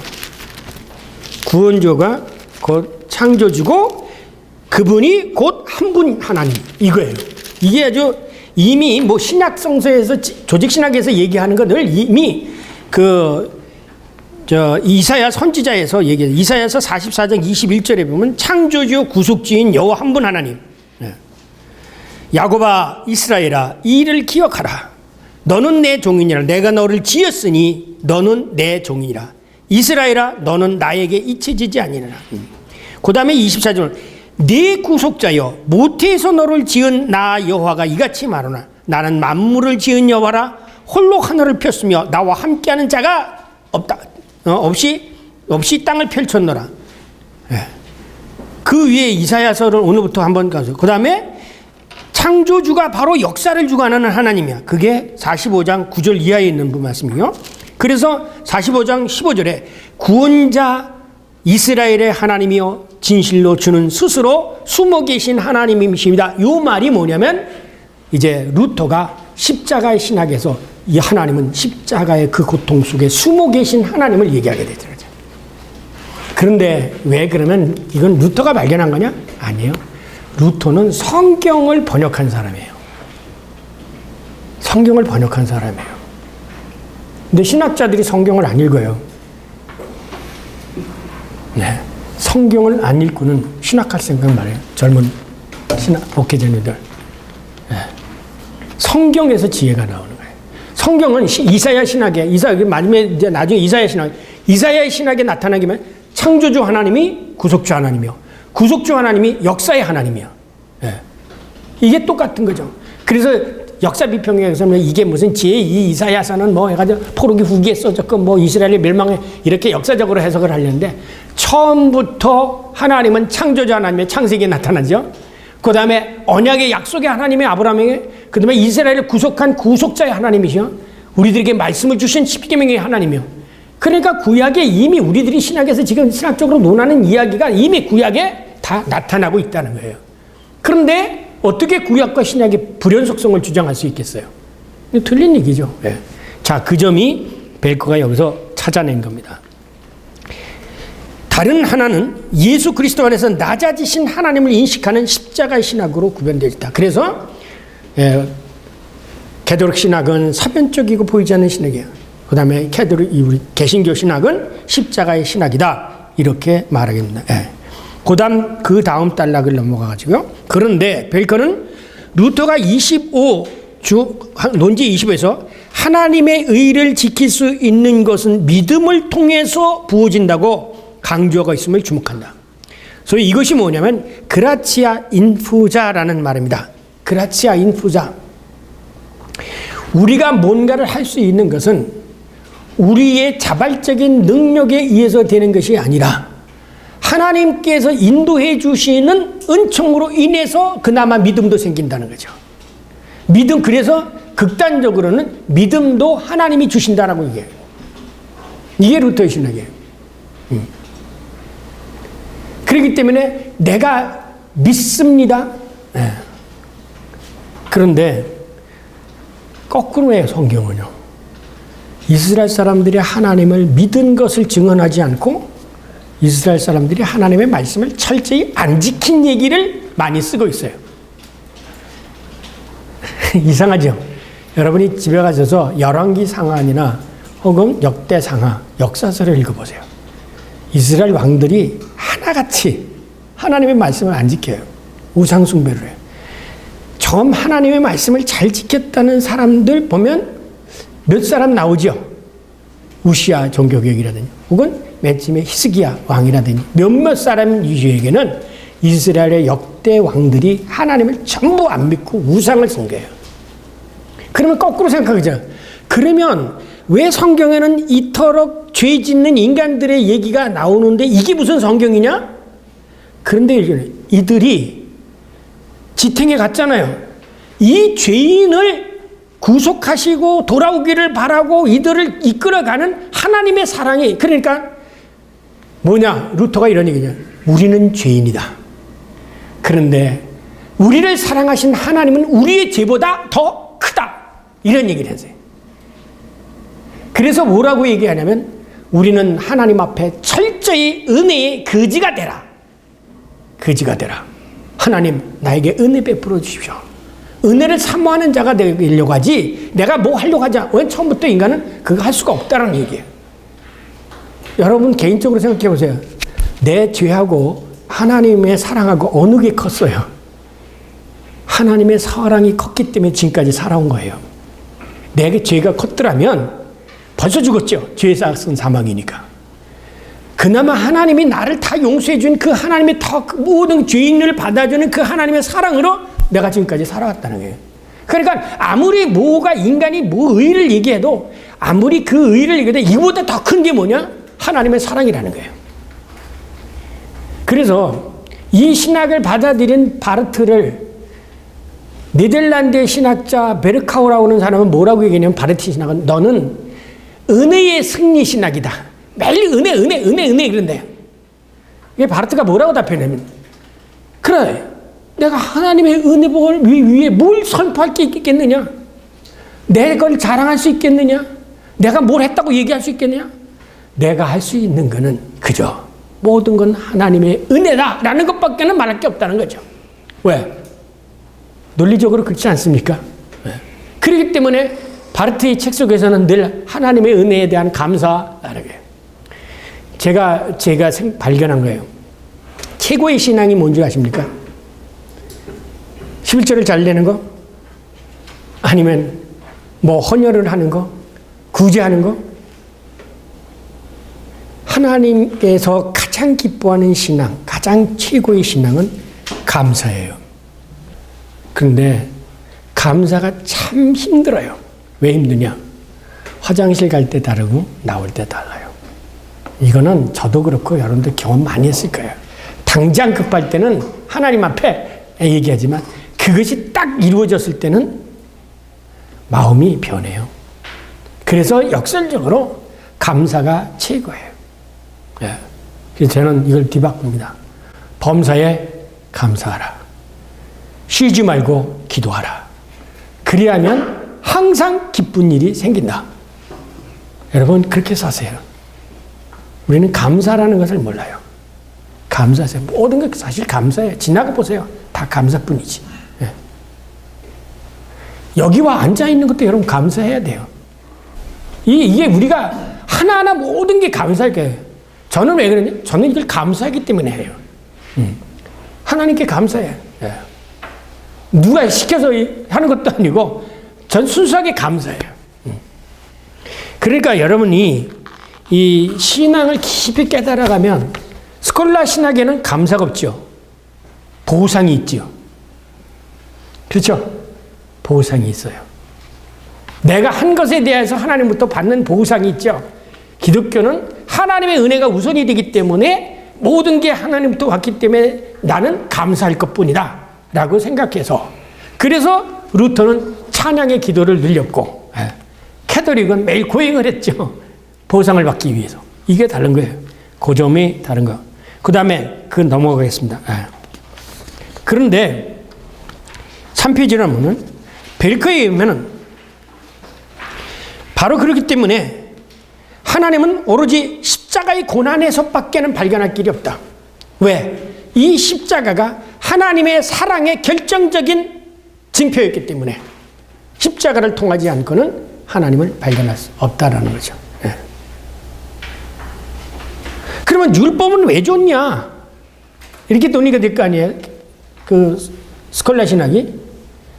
구원주가 곧 창조주고 그분이 곧 한 분 하나님 이거예요. 이게 아주 이미 뭐 신약 성서에서 조직 신학에서 얘기하는 것을 이미 이사야 선지자에서 얘기해요. 이사야서 44장 21절에 보면 창조주 구속주인 여호와 한 분 하나님. 야곱아 이스라엘아 이 일을 기억하라. 너는 내 종이니라. 내가 너를 지었으니 너는 내 종이니라. 이스라엘아 너는 나에게 잊혀지지 아니하라. 그 다음에 24절 네 구속자여 모태에서 너를 지은 나 여호와가 이같이 말하노라. 나는 만물을 지은 여호와라. 홀로 하늘을 폈으며 나와 함께하는 자가 없다. 없이 땅을 펼쳤노라. 그 위에 이사야서를 오늘부터 한번 가서 그 다음에 창조주가 바로 역사를 주관하는 하나님이야. 그게 45장 9절 이하에 있는 말씀이요. 그래서 45장 15절에 구원자 이스라엘의 하나님이여 진실로 주는 스스로 숨어 계신 하나님이십니다. 이 말이 뭐냐면 이제 루터가 십자가의 신학에서 이 하나님은 십자가의 그 고통 속에 숨어 계신 하나님을 얘기하게 되더라고요. 그런데 왜 그러면 이건 루터가 발견한 거냐? 아니에요. 루터는 성경을 번역한 사람이에요. 성경을 번역한 사람이에요. 근데 신학자들이 성경을 안 읽어요. 네. 성경을 안 읽고는 신학할 생각 말해요. 젊은 목회자님들. 네. 성경에서 지혜가 나오는 거예요. 성경은 이사야 신학에, 나중에 이사야의 신학에 나타나기만 창조주 하나님이 구속주 하나님이요. 구속주 하나님이 역사의 하나님이야. 예. 이게 똑같은 거죠. 그래서 역사 비평에서는 이게 무슨 제2 이사야서는 뭐 해가지고 포로기 후기에 써졌고 뭐 이스라엘의 멸망에 이렇게 역사적으로 해석을 하려는데 처음부터 하나님은 창조자 하나님의 창세기에 나타나죠. 그 다음에 언약의 약속의 하나님의 아브라함에게, 그 다음에 이스라엘을 구속한 구속자의 하나님이시요, 우리들에게 말씀을 주신 십계명의 하나님이요. 그러니까 구약에 이미 우리들이 신학에서 지금 신학적으로 논하는 이야기가 이미 구약에 다 나타나고 있다는 거예요. 그런데 어떻게 구약과 신약의 불연속성을 주장할 수 있겠어요? 틀린 얘기죠. 네. 자, 그 점이 벨커가 여기서 찾아낸 겁니다. 다른 하나는 예수 그리스도 안에서 낮아지신 하나님을 인식하는 십자가의 신학으로 구별되어 있다. 그래서 개도릭 신학은 사변적이고 보이지 않는 신학이에요. 그 다음에 개신교 신학은 십자가의 신학이다. 이렇게 말하겠습니다. 그 다음 단락을 넘어가가지고요. 그런데 벨커는 루터가 논지 25에서 하나님의 의를 지킬 수 있는 것은 믿음을 통해서 부어진다고 강조가 있음을 주목한다. 소위 이것이 뭐냐면 그라치아 인푸자라는 말입니다. 그라치아 인푸자. 우리가 뭔가를 할 수 있는 것은 우리의 자발적인 능력에 의해서 되는 것이 아니라 하나님께서 인도해 주시는 은총으로 인해서 그나마 믿음도 생긴다는 거죠. 믿음, 그래서 극단적으로는 믿음도 하나님이 주신다라고 얘기해요. 이게 루터의 신학이에요. 그렇기 때문에 내가 믿습니다. 그런데 거꾸로예요, 성경은요. 이스라엘 사람들이 하나님을 믿은 것을 증언하지 않고 이스라엘 사람들이 하나님의 말씀을 철저히 안 지킨 얘기를 많이 쓰고 있어요. 이상하죠? 여러분이 집에 가셔서 열왕기 상하나 혹은 역대 상하, 역사서를 읽어보세요. 이스라엘 왕들이 하나같이 하나님의 말씀을 안 지켜요. 우상 숭배를 해요. 처음 하나님의 말씀을 잘 지켰다는 사람들 보면 몇 사람 나오죠. 우시아 종교개혁이라든지 혹은 맨 처음에 히스기야 왕이라든지 몇몇 사람 위주에게는 이스라엘의 역대 왕들이 하나님을 전부 안 믿고 우상을 숭배해요. 그러면 거꾸로 생각하죠. 그러면 왜 성경에는 이토록 죄 짓는 인간들의 얘기가 나오는데 이게 무슨 성경이냐? 그런데 이들이 지탱해 갔잖아요. 이 죄인을 구속하시고 돌아오기를 바라고 이들을 이끌어가는 하나님의 사랑이, 그러니까 뭐냐? 루터가 이런 얘기냐? 우리는 죄인이다. 그런데 우리를 사랑하신 하나님은 우리의 죄보다 더 크다. 이런 얘기를 했어요. 그래서 뭐라고 얘기하냐면 우리는 하나님 앞에 철저히 은혜의 거지가 되라. 거지가 되라. 하나님 나에게 은혜 베풀어 주십시오. 은혜를 사모하는 자가 되려고 하지 내가 뭐 하려고 하자. 왜 처음부터 인간은 그거 할 수가 없다는 얘기예요. 여러분 개인적으로 생각해 보세요. 내 죄하고 하나님의 사랑하고 어느 게 컸어요? 하나님의 사랑이 컸기 때문에 지금까지 살아온 거예요. 내게 죄가 컸더라면 벌써 죽었죠. 죄의 싹은 사망이니까. 그나마 하나님이 나를 다 용서해 준 그 하나님의 더 모든 죄인을 받아주는 그 하나님의 사랑으로 내가 지금까지 살아왔다는 거예요. 그러니까 아무리 뭐가 인간이 뭐 의를 얘기해도 아무리 그 의를 얘기해도 이보다 더 큰 게 뭐냐? 하나님의 사랑이라는 거예요. 그래서 이 신학을 받아들인 바르트를 네덜란드의 신학자 베르카우라고 하는 사람은 뭐라고 얘기하냐면 바르트 신학은 너는 은혜의 승리 신학이다. 매일 은혜 그런데요. 이게 바르트가 뭐라고 답변하냐면 그래 내가 하나님의 은혜복을 위해 뭘 선포할 게 있겠느냐? 내 걸 자랑할 수 있겠느냐? 내가 뭘 했다고 얘기할 수 있겠느냐? 내가 할 수 있는 거는 그저 모든 건 하나님의 은혜다라는 것밖에는 말할 게 없다는 거죠. 왜? 논리적으로 그렇지 않습니까? 그렇기 때문에 바르트의 책 속에서는 늘 하나님의 은혜에 대한 감사라는 거예요. 제가 발견한 거예요. 최고의 신앙이 뭔지 아십니까? 11절을 잘 내는 거? 아니면 뭐 헌혈을 하는 거? 구제하는 거? 하나님께서 가장 기뻐하는 신앙, 가장 최고의 신앙은 감사예요. 그런데 감사가 참 힘들어요. 왜 힘드냐? 화장실 갈 때 다르고 나올 때 달라요. 이거는 저도 그렇고 여러분들 경험 많이 했을 거예요. 당장 급할 때는 하나님 앞에 얘기하지만 그것이 딱 이루어졌을 때는 마음이 변해요. 그래서 역설적으로 감사가 최고예요. 예. 그래서 저는 이걸 뒤바꿉니다. 범사에 감사하라. 쉬지 말고 기도하라. 그리하면 항상 기쁜 일이 생긴다. 여러분 그렇게 사세요. 우리는 감사라는 것을 몰라요. 감사하세요. 모든 게 사실 감사해요. 지나가 보세요. 다 감사뿐이지. 예. 여기 와 앉아있는 것도 여러분 감사해야 돼요. 이게 우리가 하나하나 모든 게 감사할 거예요. 저는 왜 그러냐? 저는 이걸 감사하기 때문에 해요. 하나님께 감사해요. 예. 누가 시켜서 하는 것도 아니고 전 순수하게 감사해요. 그러니까 여러분이 이 신앙을 깊이 깨달아가면 스콜라 신학에는 감사가 없죠. 보상이 있죠. 그렇죠? 보상이 있어요. 내가 한 것에 대해서 하나님부터 받는 보상이 있죠. 기독교는 하나님의 은혜가 우선이 되기 때문에 모든 게 하나님부터 왔기 때문에 나는 감사할 것뿐이다 라고 생각해서, 그래서 루터는 찬양의 기도를 늘렸고 캐톨릭은 매일 고행을 했죠. 보상을 받기 위해서. 이게 다른 거예요. 그 점이 다른 거. 그 다음에 그건 넘어가겠습니다. 그런데 3페이지를 보면 벨크에 의하면 바로 그렇기 때문에 하나님은 오로지 십자가의 고난에서밖에는 발견할 길이 없다. 왜? 이 십자가가 하나님의 사랑의 결정적인 징표였기 때문에 십자가를 통하지 않고는 하나님을 발견할 수 없다라는 거죠. 예. 그러면 율법은 왜 좋냐? 이렇게 논의가 될 거 아니에요? 그 스콜라 신학이?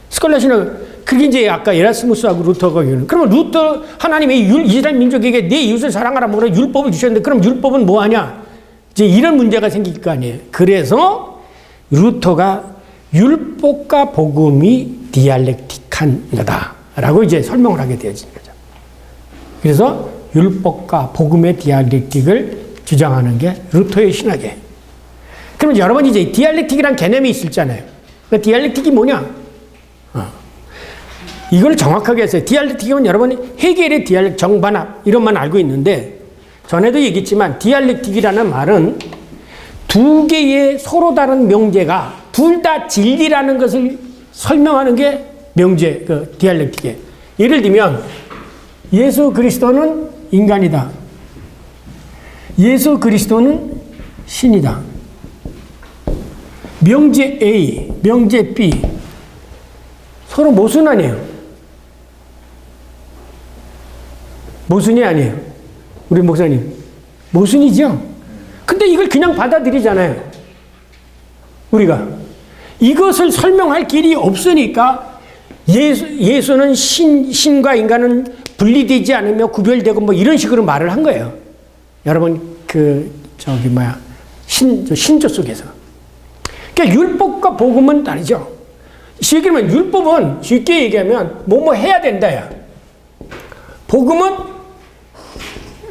스콜라 신학, 그게 이제 아까 에라스무스하고 루터가 얘기하는. 그러면 루터, 하나님의 이스라엘 민족에게 내 이웃을 사랑하라 뭐라 율법을 주셨는데 그럼 율법은 뭐 하냐? 이제 이런 문제가 생길 거 아니에요. 그래서 루터가 율법과 복음이 디알렉틱한 거다라고 이제 설명을 하게 되어진 거죠. 그래서 율법과 복음의 디알렉틱을 주장하는 게 루터의 신학이에요. 그러면 여러분이 이제 디알렉틱이라는 개념이 있었잖아요. 그 디알렉틱이 뭐냐? 이걸 정확하게 했어요. 디알렉틱이면 여러분이 헤겔의 디알렉, 정반합 이런만 알고 있는데, 전에도 얘기했지만 디알렉틱이라는 말은 두 개의 서로 다른 명제가 둘 다 진리라는 것을 설명하는 게 명제, 그 디알렉틱이에요. 예를 들면 예수 그리스도는 인간이다. 예수 그리스도는 신이다. 명제 A, 명제 B 서로 모순 아니에요. 모순이 아니에요. 우리 목사님 모순이죠. 근데 이걸 그냥 받아들이잖아요. 우리가 이것을 설명할 길이 없으니까 예수는 신과 인간은 분리되지 않으며 구별되고 뭐 이런 식으로 말을 한 거예요. 여러분 신조 속에서. 그러니까 율법과 복음은 다르죠. 쉽게 말하면 율법은 쉽게 얘기하면 뭐뭐 해야 된다야. 복음은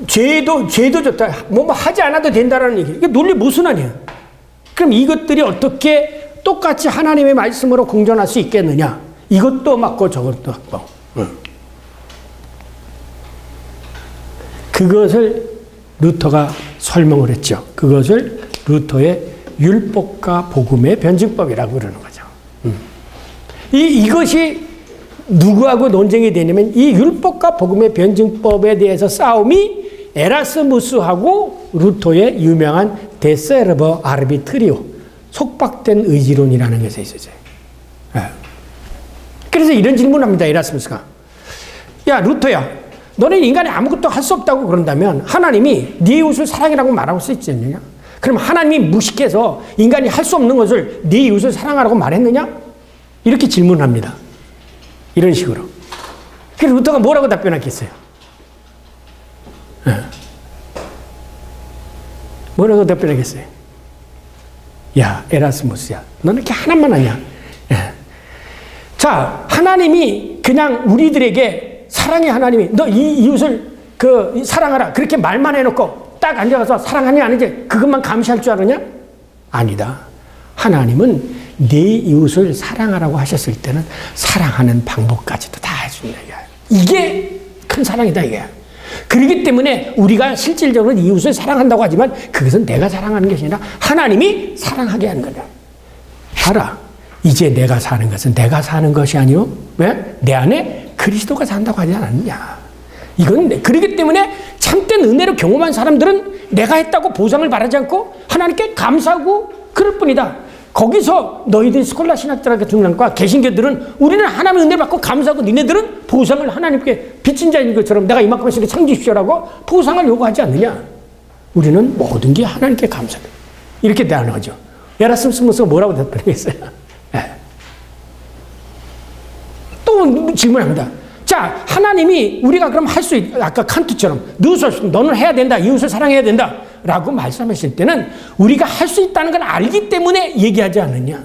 죄도 좋다. 뭐뭐 하지 않아도 된다라는 얘기. 이게 논리 모순 아니야. 그럼 이것들이 어떻게 똑같이 하나님의 말씀으로 공존할 수 있겠느냐? 이것도 맞고 저것도 맞고. 그것을 루터가 설명을 했죠. 그것을 루터의 율법과 복음의 변증법이라고 그러는 거죠. 이것이 누구하고 논쟁이 되냐면 이 율법과 복음의 변증법에 대해서 싸움이 에라스무스하고 루터의 유명한 데세르버 아르비트리오, 속박된 의지론이라는 것에 있었어요. 그래서 이런 질문을 합니다. 에라스무스가. 야 루터야, 너는 인간이 아무것도 할 수 없다고 그런다면 하나님이 네 이웃을 사랑이라고 말하고 수 있지 않느냐? 그럼 하나님이 무식해서 인간이 할 수 없는 것을 네 이웃을 사랑하라고 말했느냐? 이렇게 질문합니다. 이런 식으로. 그래서 루터가 뭐라고 답변하겠어요? 뭐라고 답변하겠어요? 야, 에라스무스야, 너는 이렇게 하나만 하냐? 자, 하나님이 그냥 우리들에게 사랑의 하나님이 너 이 이웃을 사랑하라 그렇게 말만 해놓고 딱 앉아가서 사랑하니 아니지 그것만 감시할 줄 아느냐? 아니다. 하나님은 내 이웃을 사랑하라고 하셨을 때는 사랑하는 방법까지도 다 해준다. 이게 큰 사랑이다 이게. 그렇기 때문에 우리가 실질적으로 이웃을 사랑한다고 하지만 그것은 내가 사랑하는 것이 아니라 하나님이 사랑하게 하는 거다. 알아. 이제 내가 사는 것은 내가 사는 것이 아니요. 왜? 내 안에 그리스도가 산다고 하지 않았느냐. 이건 그렇기 때문에 참된 은혜를 경험한 사람들은 내가 했다고 보상을 바라지 않고 하나님께 감사하고 그럴 뿐이다. 거기서 너희들 스콜라 신학자라고 중랑과 개신교들은 우리는 하나님의 은혜를 받고 감사하고 니네들은 보상을 하나님께 빚진 자인 것처럼 내가 이만큼 했으니 상 주십시오라고 보상을 요구하지 않느냐. 우리는 모든 게 하나님께 감사합니다. 이렇게 대하는 거죠. 에라스무스가 뭐라고 답변했어요? 네. 또 질문합니다. 자, 하나님이 우리가 그럼 할 수 아까 칸트처럼 너는 해야 된다. 이웃을 사랑해야 된다. 라고 말씀하실 때는 우리가 할 수 있다는 걸 알기 때문에 얘기하지 않느냐?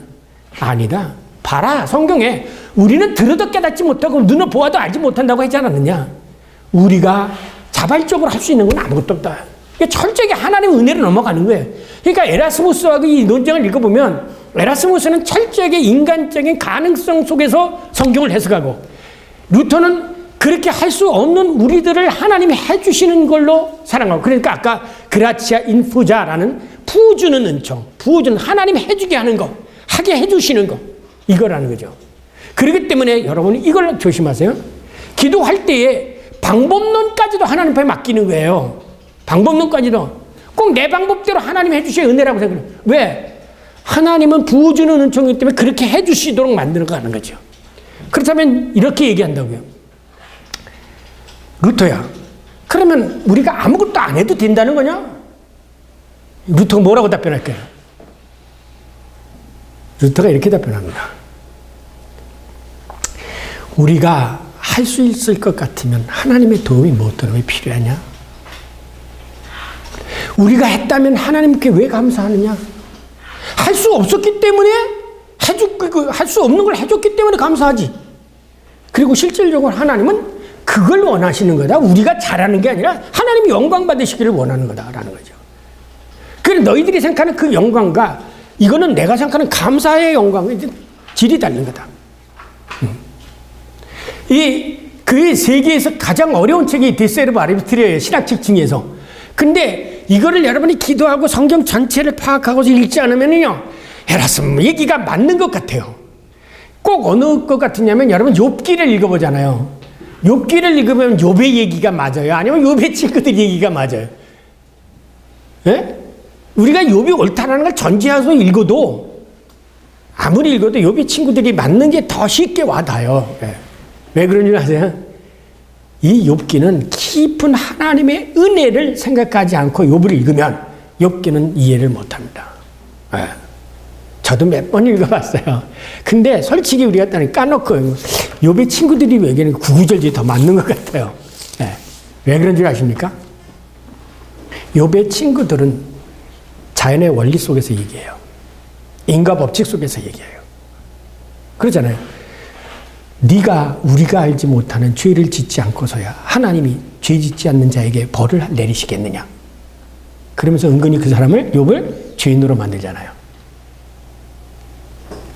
아니다. 봐라. 성경에 우리는 들어도 깨닫지 못하고 눈을 보아도 알지 못한다고 하지 않았느냐? 우리가 자발적으로 할 수 있는 건 아무것도 없다. 철저하게 하나님의 은혜로 넘어가는 거예요. 그러니까 에라스무스하고 이 논쟁을 읽어보면 에라스무스는 철저하게 인간적인 가능성 속에서 성경을 해석하고 루터는 그렇게 할 수 없는 우리들을 하나님이 해주시는 걸로 사랑하고 그러니까 아까 그라치아 인푸자라는 부어주는 은총, 부어주는 하나님이 해주게 하는 거, 하게 해주시는 거 이거라는 거죠. 그렇기 때문에 여러분이 이걸 조심하세요. 기도할 때에 방법론까지도 하나님 앞에 맡기는 거예요. 방법론까지도 꼭 내 방법대로 하나님이 해주셔야 은혜라고 생각해요. 왜? 하나님은 부어주는 은총이기 때문에 그렇게 해주시도록 만드는 거죠. 그렇다면 이렇게 얘기한다고요. 루터야, 그러면 우리가 아무것도 안 해도 된다는 거냐? 루터가 뭐라고 답변할까요? 루터가 이렇게 답변합니다. 우리가 할 수 있을 것 같으면 하나님의 도움이 뭐 어떤 게 필요하냐? 우리가 했다면 하나님께 왜 감사하느냐? 할 수 없었기 때문에 할 수 없는 걸 해줬기 때문에 감사하지. 그리고 실질적으로 하나님은 그걸 원하시는 거다. 우리가 잘하는 게 아니라 하나님이 영광 받으시기를 원하는 거다라는 거죠. 그래서 너희들이 생각하는 그 영광과 이거는 내가 생각하는 감사의 영광의 질이 다른 거다. 그 세계에서 가장 어려운 책이 데세르브 아르비트리예요. 신학책 중에서. 근데 이거를 여러분이 기도하고 성경 전체를 파악하고서 읽지 않으면요, 에라스무 얘기가 맞는 것 같아요. 꼭 어느 것 같으냐면 여러분 욥기를 읽어보잖아요. 욥기를 읽으면 욥의 얘기가 맞아요? 아니면 욥의 친구들 얘기가 맞아요? 예? 우리가 욥이 옳다라는 걸 전제해서 읽어도 아무리 읽어도 욥의 친구들이 맞는 게 더 쉽게 와닿아요. 예. 왜 그런 줄 아세요? 이 욥기는 깊은 하나님의 은혜를 생각하지 않고 욥을 읽으면 욥기는 이해를 못합니다. 예. 저도 몇 번 읽어봤어요. 근데 솔직히 우리가 딱 까놓고 욥의 친구들이 얘기하는 구구절절이 더 맞는 것 같아요. 네. 왜 그런 줄 아십니까? 욥의 친구들은 자연의 원리 속에서 얘기해요. 인과 법칙 속에서 얘기해요. 그러잖아요. 우리가 알지 못하는 죄를 짓지 않고서야 하나님이 죄 짓지 않는 자에게 벌을 내리시겠느냐. 그러면서 은근히 그 사람을 욥을 죄인으로 만들잖아요.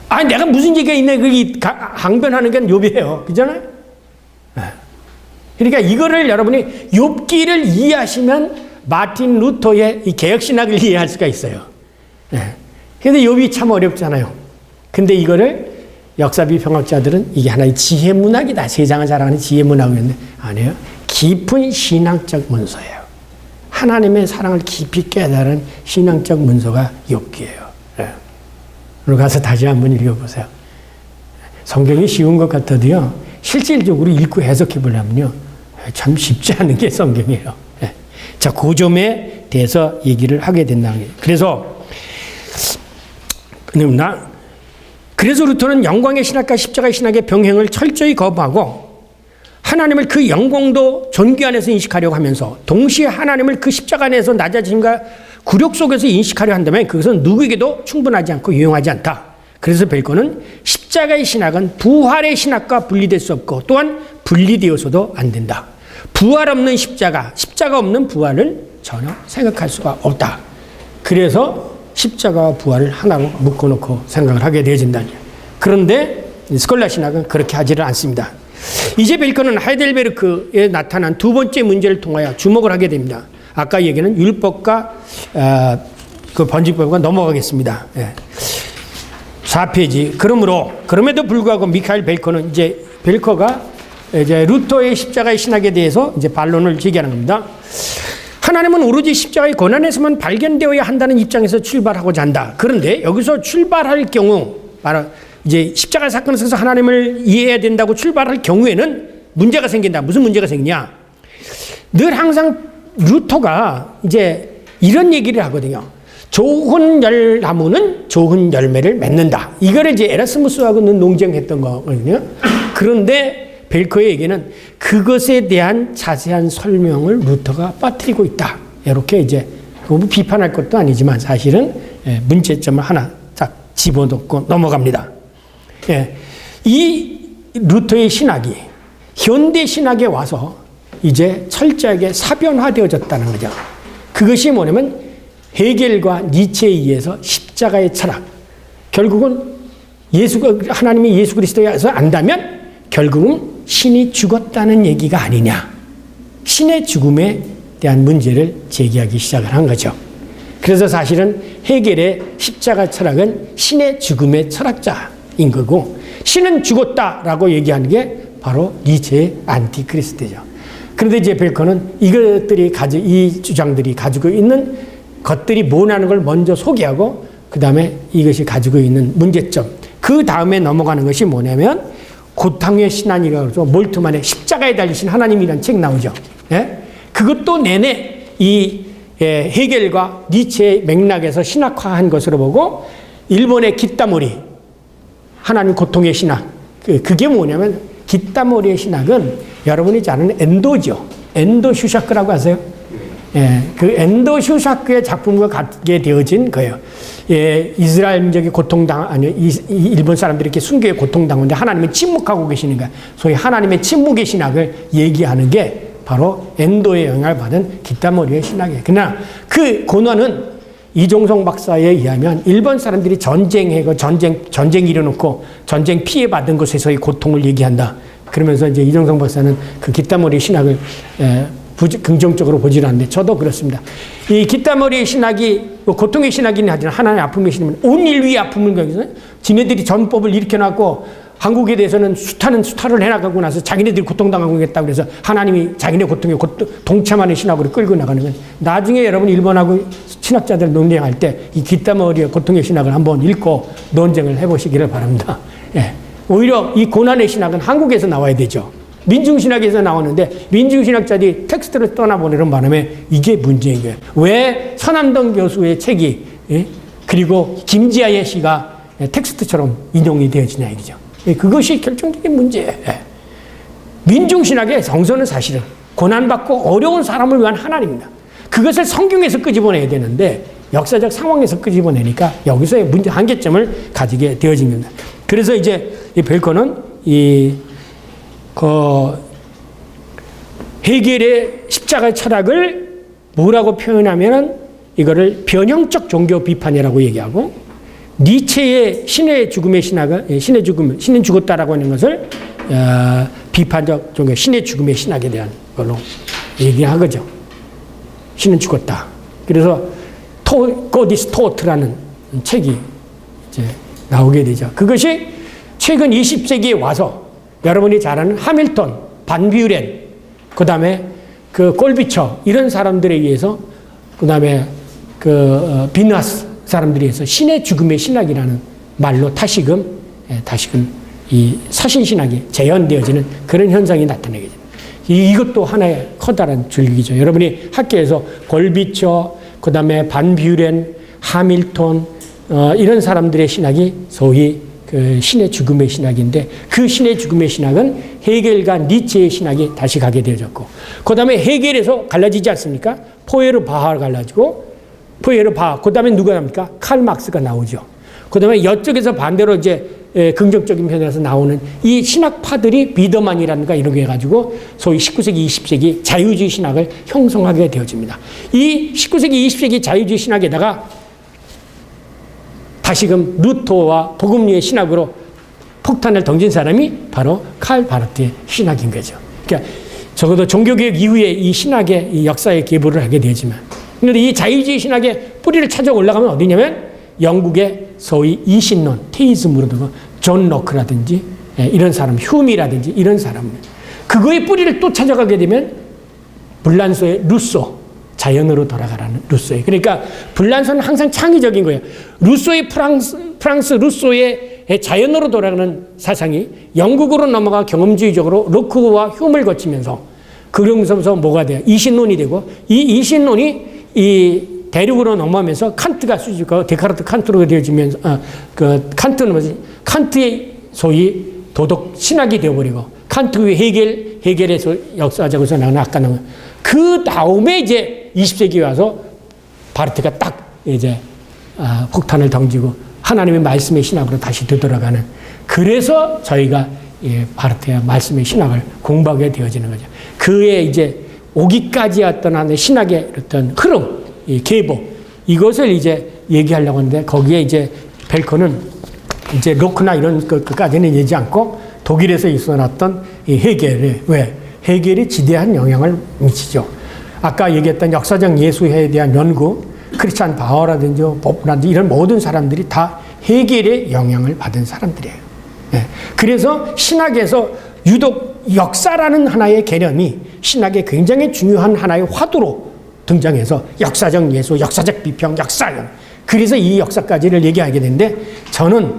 아니 내가 무슨 얘기가 있네. 그게 항변하는 건 욥이에요. 그잖아요? 네. 그러니까 이거를 여러분이 욥기를 이해하시면 마틴 루터의 이 개혁신학을 이해할 수가 있어요. 네. 근데 욥이 참 어렵잖아요. 근데 이거를 역사 비평학자들은 이게 하나의 지혜 문학이다. 세상을 자랑하는 지혜 문학이었는데 아니에요. 깊은 신앙적 문서예요. 하나님의 사랑을 깊이 깨달은 신앙적 문서가 욥기예요. 네. 오늘 가서 다시 한번 읽어보세요. 성경이 쉬운 것 같아도요, 실질적으로 읽고 해석해 보려면요, 참 쉽지 않은 게 성경이에요. 자, 그 점에 대해서 얘기를 하게 된다는 거예요. 그래서 루터는 영광의 신학과 십자가의 신학의 병행을 철저히 거부하고 하나님을 그 영광도 존귀 안에서 인식하려고 하면서 동시에 하나님을 그 십자가 안에서 낮아짐과 굴욕 속에서 인식하려 한다면 그것은 누구에게도 충분하지 않고 유용하지 않다. 그래서 벨코는 십자가의 신학은 부활의 신학과 분리될 수 없고 또한 분리되어서도 안 된다. 부활 없는 십자가, 십자가 없는 부활을 전혀 생각할 수가 없다. 그래서 십자가와 부활을 하나로 묶어놓고 생각을 하게 되어진다. 그런데 스콜라 신학은 그렇게 하지를 않습니다. 이제 벨코는 하이델베르크에 나타난 두 번째 문제를 통하여 주목을 하게 됩니다. 아까 얘기는 율법과 그 번지법과 넘어가겠습니다. 4페이지. 그럼에도 불구하고 미카엘 벨코는 이제 루터의 십자가의 신학에 대해서 이제 반론을 제기하는 겁니다. 하나님은 오로지 십자가의 고난에서만 발견되어야 한다는 입장에서 출발하고자 한다. 그런데 여기서 출발할 경우, 바로 이제 십자가 사건에 있어서 하나님을 이해해야 된다고 출발할 경우에는 문제가 생긴다. 무슨 문제가 생기냐? 늘 항상 루터가 이제 이런 얘기를 하거든요. 좋은 나무는 좋은 열매를 맺는다. 이거를 이제 에라스무스하고는 논쟁했던 거거든요. 그런데 벨코에게는 그것에 대한 자세한 설명을 루터가 빠뜨리고 있다. 이렇게 이제 비판할 것도 아니지만 사실은 문제점을 하나 딱 집어넣고 넘어갑니다. 이 루터의 신학이 현대 신학에 와서 이제 철저하게 사변화되어졌다는 거죠. 그것이 뭐냐면 헤겔과 니체에 의해서 십자가의 철학, 결국은 하나님이 예수 그리스도에서 안다면 결국은 신이 죽었다는 얘기가 아니냐. 신의 죽음에 대한 문제를 제기하기 시작을 한 거죠. 그래서 사실은 헤겔의 십자가 철학은 신의 죽음의 철학자인 거고, 신은 죽었다라고 얘기하는 게 바로 니체의 안티크리스트죠. 그런데 이제 벨코는 이 주장들이 가지고 있는 것들이 뭐냐는 걸 먼저 소개하고, 그 다음에 이것이 가지고 있는 문제점, 그 다음에 넘어가는 것이 뭐냐면 고통의 신앙이라고 그러죠. 몰트만의 십자가에 달리신 하나님이라는 책 나오죠. 그것도 내내 이 헤겔과 니체의 맥락에서 신학화한 것으로 보고, 일본의 기타모리, 하나님 고통의 신학, 그게 뭐냐면 기타모리의 신학은 여러분이 잘 아는 엔도죠. 엔도 슈샤크라고 아세요? 그 엔도 슈샤크의 작품과 같게 되어진 거예요. 이스라엘 민족이 일본 사람들이 이렇게 순교에 고통당하는데 하나님은 침묵하고 계시는 거야. 소위 하나님의 침묵의 신학을 얘기하는 게 바로 엔도의 영향을 받은 기타모리의 신학이에요. 그러나 그 고난은 이종성 박사에 의하면 일본 사람들이 전쟁하고 전쟁 일어놓고 전쟁 피해받은 것에서의 고통을 얘기한다. 그러면서 이제 이종성 박사는 그 기타모리 신학을 긍정적으로 보지는 않는데, 저도 그렇습니다. 이 기타머리의 신학이 고통의 신학이긴 하지만 하나님의 아픔의 신학은 온 인류의 아픔을 거기서 지네들이 전법을 일으켜놨고 한국에 대해서는 수탈을 해나가고 나서 자기네들이 고통당하고 있다고 그래서 하나님이 자기네 고통에 동참하는 신학으로 끌고 나가는 건, 나중에 여러분 일본하고 신학자들 논쟁할 때 이 기타머리의 고통의 신학을 한번 읽고 논쟁을 해보시기를 바랍니다. 오히려 이 고난의 신학은 한국에서 나와야 되죠. 민중신학에서 나오는데 민중신학자들이 텍스트를 떠나보내는 바람에 이게 문제인 거예요. 왜 서남동 교수의 책이 그리고 김지아의 시가 텍스트처럼 인용이 되어지냐 이거죠. 그것이 결정적인 문제예요. 민중신학의 정서는 사실은 고난받고 어려운 사람을 위한 하나님입니다. 그것을 성경에서 끄집어내야 되는데 역사적 상황에서 끄집어내니까 여기서의 문제 한계점을 가지게 되어진 겁니다. 그래서 이제 이 벨코는 헤겔의 십자가 철학을 뭐라고 표현하면 이거를 변형적 종교 비판이라고 얘기하고, 니체의 신의 죽음의 신학을 신은 죽었다라고 하는 것을 비판적 종교, 신의 죽음의 신학에 대한 걸로 얘기하거죠. 신은 죽었다. 그래서 God is tot라는 책이 이제 나오게 되죠. 그것이 최근 20세기에 와서 여러분이 잘 아는 하밀턴, 반뷰렌, 그 다음에 그 골비처, 이런 사람들에 의해서, 그 다음에 비나스 사람들에 의해서 신의 죽음의 신학이라는 말로 다시금 이 사신신학이 재현되어지는 그런 현상이 나타나게 됩니다. 이것도 하나의 커다란 줄기죠. 여러분이 학교에서 골비처, 그 다음에 반뷰렌, 하밀턴, 이런 사람들의 신학이 소위 그 신의 죽음의 신학인데, 그 신의 죽음의 신학은 헤겔과 니체의 신학이 다시 가게 되어졌고, 그 다음에 헤겔에서 갈라지지 않습니까? 포에르바하가 갈라지고, 그 다음에 누가 나옵니까? 칼 막스가 나오죠. 그다음에 이쪽에서 반대로 이제 긍정적인 편에서 나오는 이 신학파들이 비더만이라든가 이런 게 해가지고 소위 19세기, 20세기 자유주의 신학을 형성하게 되어집니다. 이 19세기, 20세기 자유주의 신학에다가 다시금 루터와 복음주의 신학으로 폭탄을 던진 사람이 바로 칼 바르트의 신학인 거죠. 그러니까 적어도 종교개혁 이후에 이 신학의 이 역사에 계보를 하게 되지만, 그런데 이 자유주의 신학의 뿌리를 찾아 올라가면 어디냐면 영국의 소위 이신론, 테이즘으로 들고 존 로크라든지 이런 사람, 휴미라든지 이런 사람, 그거의 뿌리를 또 찾아가게 되면 불란서의 루소, 자연으로 돌아가라는 루소의. 그러니까 불란서는 항상 창의적인 거예요. 루소의 프랑스 루소의 자연으로 돌아가는 사상이 영국으로 넘어가 경험주의적으로 로크와 휴머를 거치면서 그러면서 뭐가 돼요? 이신론이 되고, 이 이신론이 이 대륙으로 넘어가면서 칸트가 수집하고 데카르트 칸트로 되어지면서 그 칸트는 뭐지? 칸트의 소위 도덕 신학이 되어버리고, 칸트 후에 헤겔의 역사적으로 나오는 아까 나온 그 다음에 이제 20세기에 와서 바르트가 딱 이제 폭탄을 던지고 하나님의 말씀의 신학으로 다시 되돌아가는, 그래서 저희가 바르트의 말씀의 신학을 공부하게 되어지는 거죠. 그의 이제 오기까지 왔던 하나의 신학의 어떤 흐름, 이 계보, 이것을 이제 얘기하려고 하는데, 거기에 이제 벨커는 이제 로크나 이런 것까지는 얘기하지 않고 독일에서 있어놨던 이 헤겔을, 왜? 헤겔이 지대한 영향을 미치죠. 아까 얘기했던 역사적 예수에 대한 연구, 크리스찬 바워라든지 보프라든지 이런 모든 사람들이 다 헤겔의 영향을 받은 사람들이에요. 네. 그래서 신학에서 유독 역사라는 하나의 개념이 신학의 굉장히 중요한 하나의 화두로 등장해서 역사적 예수, 역사적 비평, 역사형. 그래서 이 역사까지를 얘기하게 되는데, 저는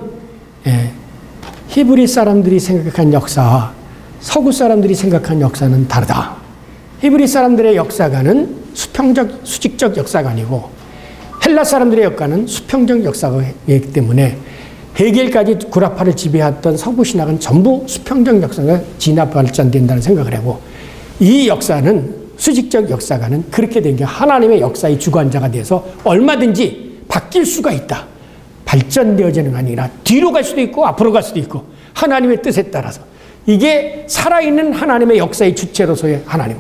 히브리 사람들이 생각한 역사와 서구 사람들이 생각한 역사는 다르다. 히브리 사람들의 역사관은 수평적, 수직적 역사관이고, 헬라 사람들의 역사는 수평적 역사관이기 때문에 헤겔까지 구라파를 지배했던 서구 신학은 전부 수평적 역사가 진화 발전된다는 생각을 하고, 이 역사는 수직적 역사가는 그렇게 된 게 하나님의 역사의 주관자가 돼서 얼마든지 바뀔 수가 있다. 발전되어지는 게 아니라 뒤로 갈 수도 있고 앞으로 갈 수도 있고, 하나님의 뜻에 따라서. 이게 살아있는 하나님의 역사의 주체로서의 하나님,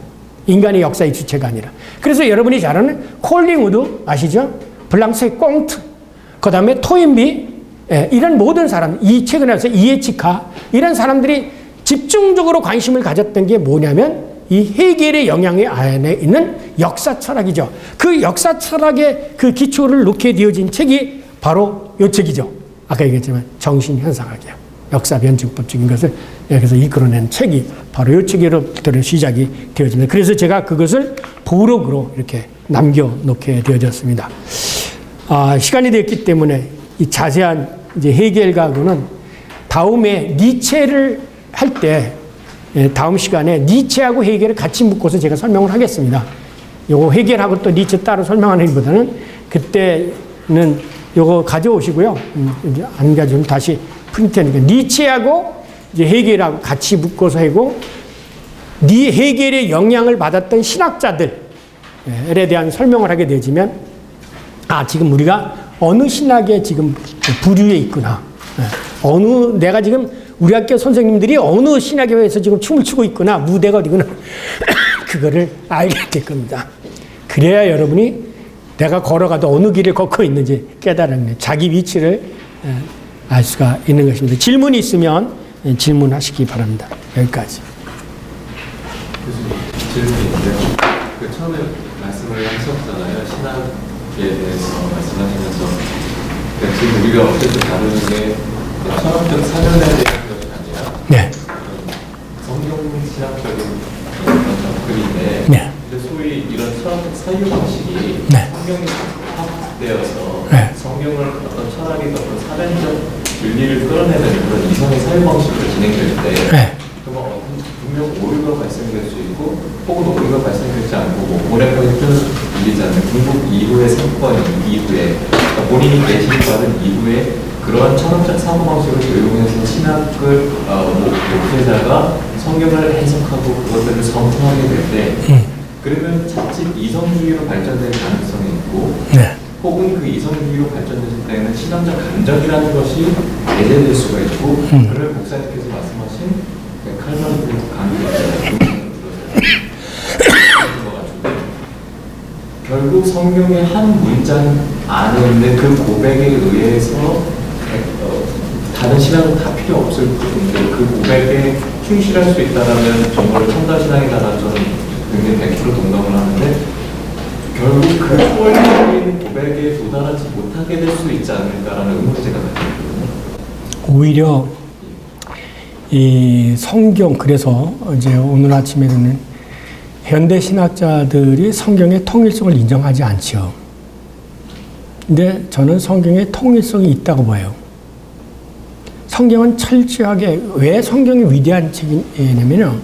인간의 역사의 주체가 아니라. 그래서 여러분이 잘 아는 콜링우드 아시죠? 블랑스의 꽁트, 그 다음에 토인비, 이런 모든 사람, 이 최근에 와서 이에치카, 이런 사람들이 집중적으로 관심을 가졌던 게 뭐냐면 이 헤겔의 영향의 안에 있는 역사 철학이죠. 그 역사 철학의 그 기초를 놓게 되어진 책이 바로 이 책이죠. 아까 얘기했지만 정신현상학이야. 역사 변증법적인 것을 여기서 이끌어낸 책이 바로 이 책으로부터 시작이 되어집니다. 그래서 제가 그것을 부록으로 이렇게 남겨놓게 되어졌습니다. 시간이 됐기 때문에 이 자세한 이제 헤겔과는 다음에 니체를 할 때, 다음 시간에 니체하고 헤겔을 같이 묶어서 제가 설명을 하겠습니다. 요거 헤겔하고 또 니체 따로 설명하는 것보다는 그때는 요거 가져오시고요. 이제 안 가지면 다시 프린트하니까 니체하고 이제 헤겔하고 같이 묶어서 하고, 헤겔의 영향을 받았던 신학자들에 대한 설명을 하게 되지면, 지금 우리가 어느 신학에 지금 부류에 있구나. 내가 지금 우리 학교 선생님들이 어느 신학교에서 지금 춤을 추고 있구나, 무대가 어디구나, 그거를 알게 될 겁니다. 그래야 여러분이 내가 걸어가도 어느 길을 걷고 있는지 깨달은, 자기 위치를 알 수가 있는 것입니다. 질문이 있으면 질문하시기 바랍니다. 여기까지. 질문인데요. 그 처음에 말씀을 하셨잖아요. 신학에 대해서 말씀하시면서, 지금 우리가 어쨌든 다루는 게 철학적 사전에 대한 것이 아니라, 네. 성경 신학적인 그런 접근인데, 네. 소위 이런 철학적 사유 방식이 네. 성경이 합되어서 네. 성경을 어떤 철학이든 어떤 사전적 윤리를 끌어내는 그런 이성의 사유 방식으로 진행될 때, 네. 그러면 분명 오류가 발생될 수 있고, 혹은 오류가 발생되지 않고 오랫동안 풀리지 않는 궁극 이후의 사건 이후에, 그러니까 본인이 계시받은 이후에 그러한 철학적 사고방식을 이용해서 신학을 목회자가 성경을 해석하고 그것들을 성토하게 될 때, 그러면 자칫 이성주의로 발전될 가능성이 있고, 네. 혹은 그 이성주의로 발전됐을 때는 신앙적 감정이라는 것이 배제될 수가 있고 그를 목사님께서 말씀하신 칼바르트 강의 결국 성경의 한 문장 안에 있는 그 고백에 의해서 다른 신앙은 다 필요 없을 뿐인데 그 고백에 충실할 수 있다면 정말 첨다신앙이다라는 저는 굉장히 100% 동감을 하는데 결국 그 초월적인 고백에 도달하지 못하게 될 수 있지 않을까라는 의문제가 있거든요. 오히려 이 성경, 그래서 이제 오늘 아침에는 현대 신학자들이 성경의 통일성을 인정하지 않죠. 근데 저는 성경의 통일성이 있다고 봐요. 성경은 철저하게, 왜 성경이 위대한 책이냐면요,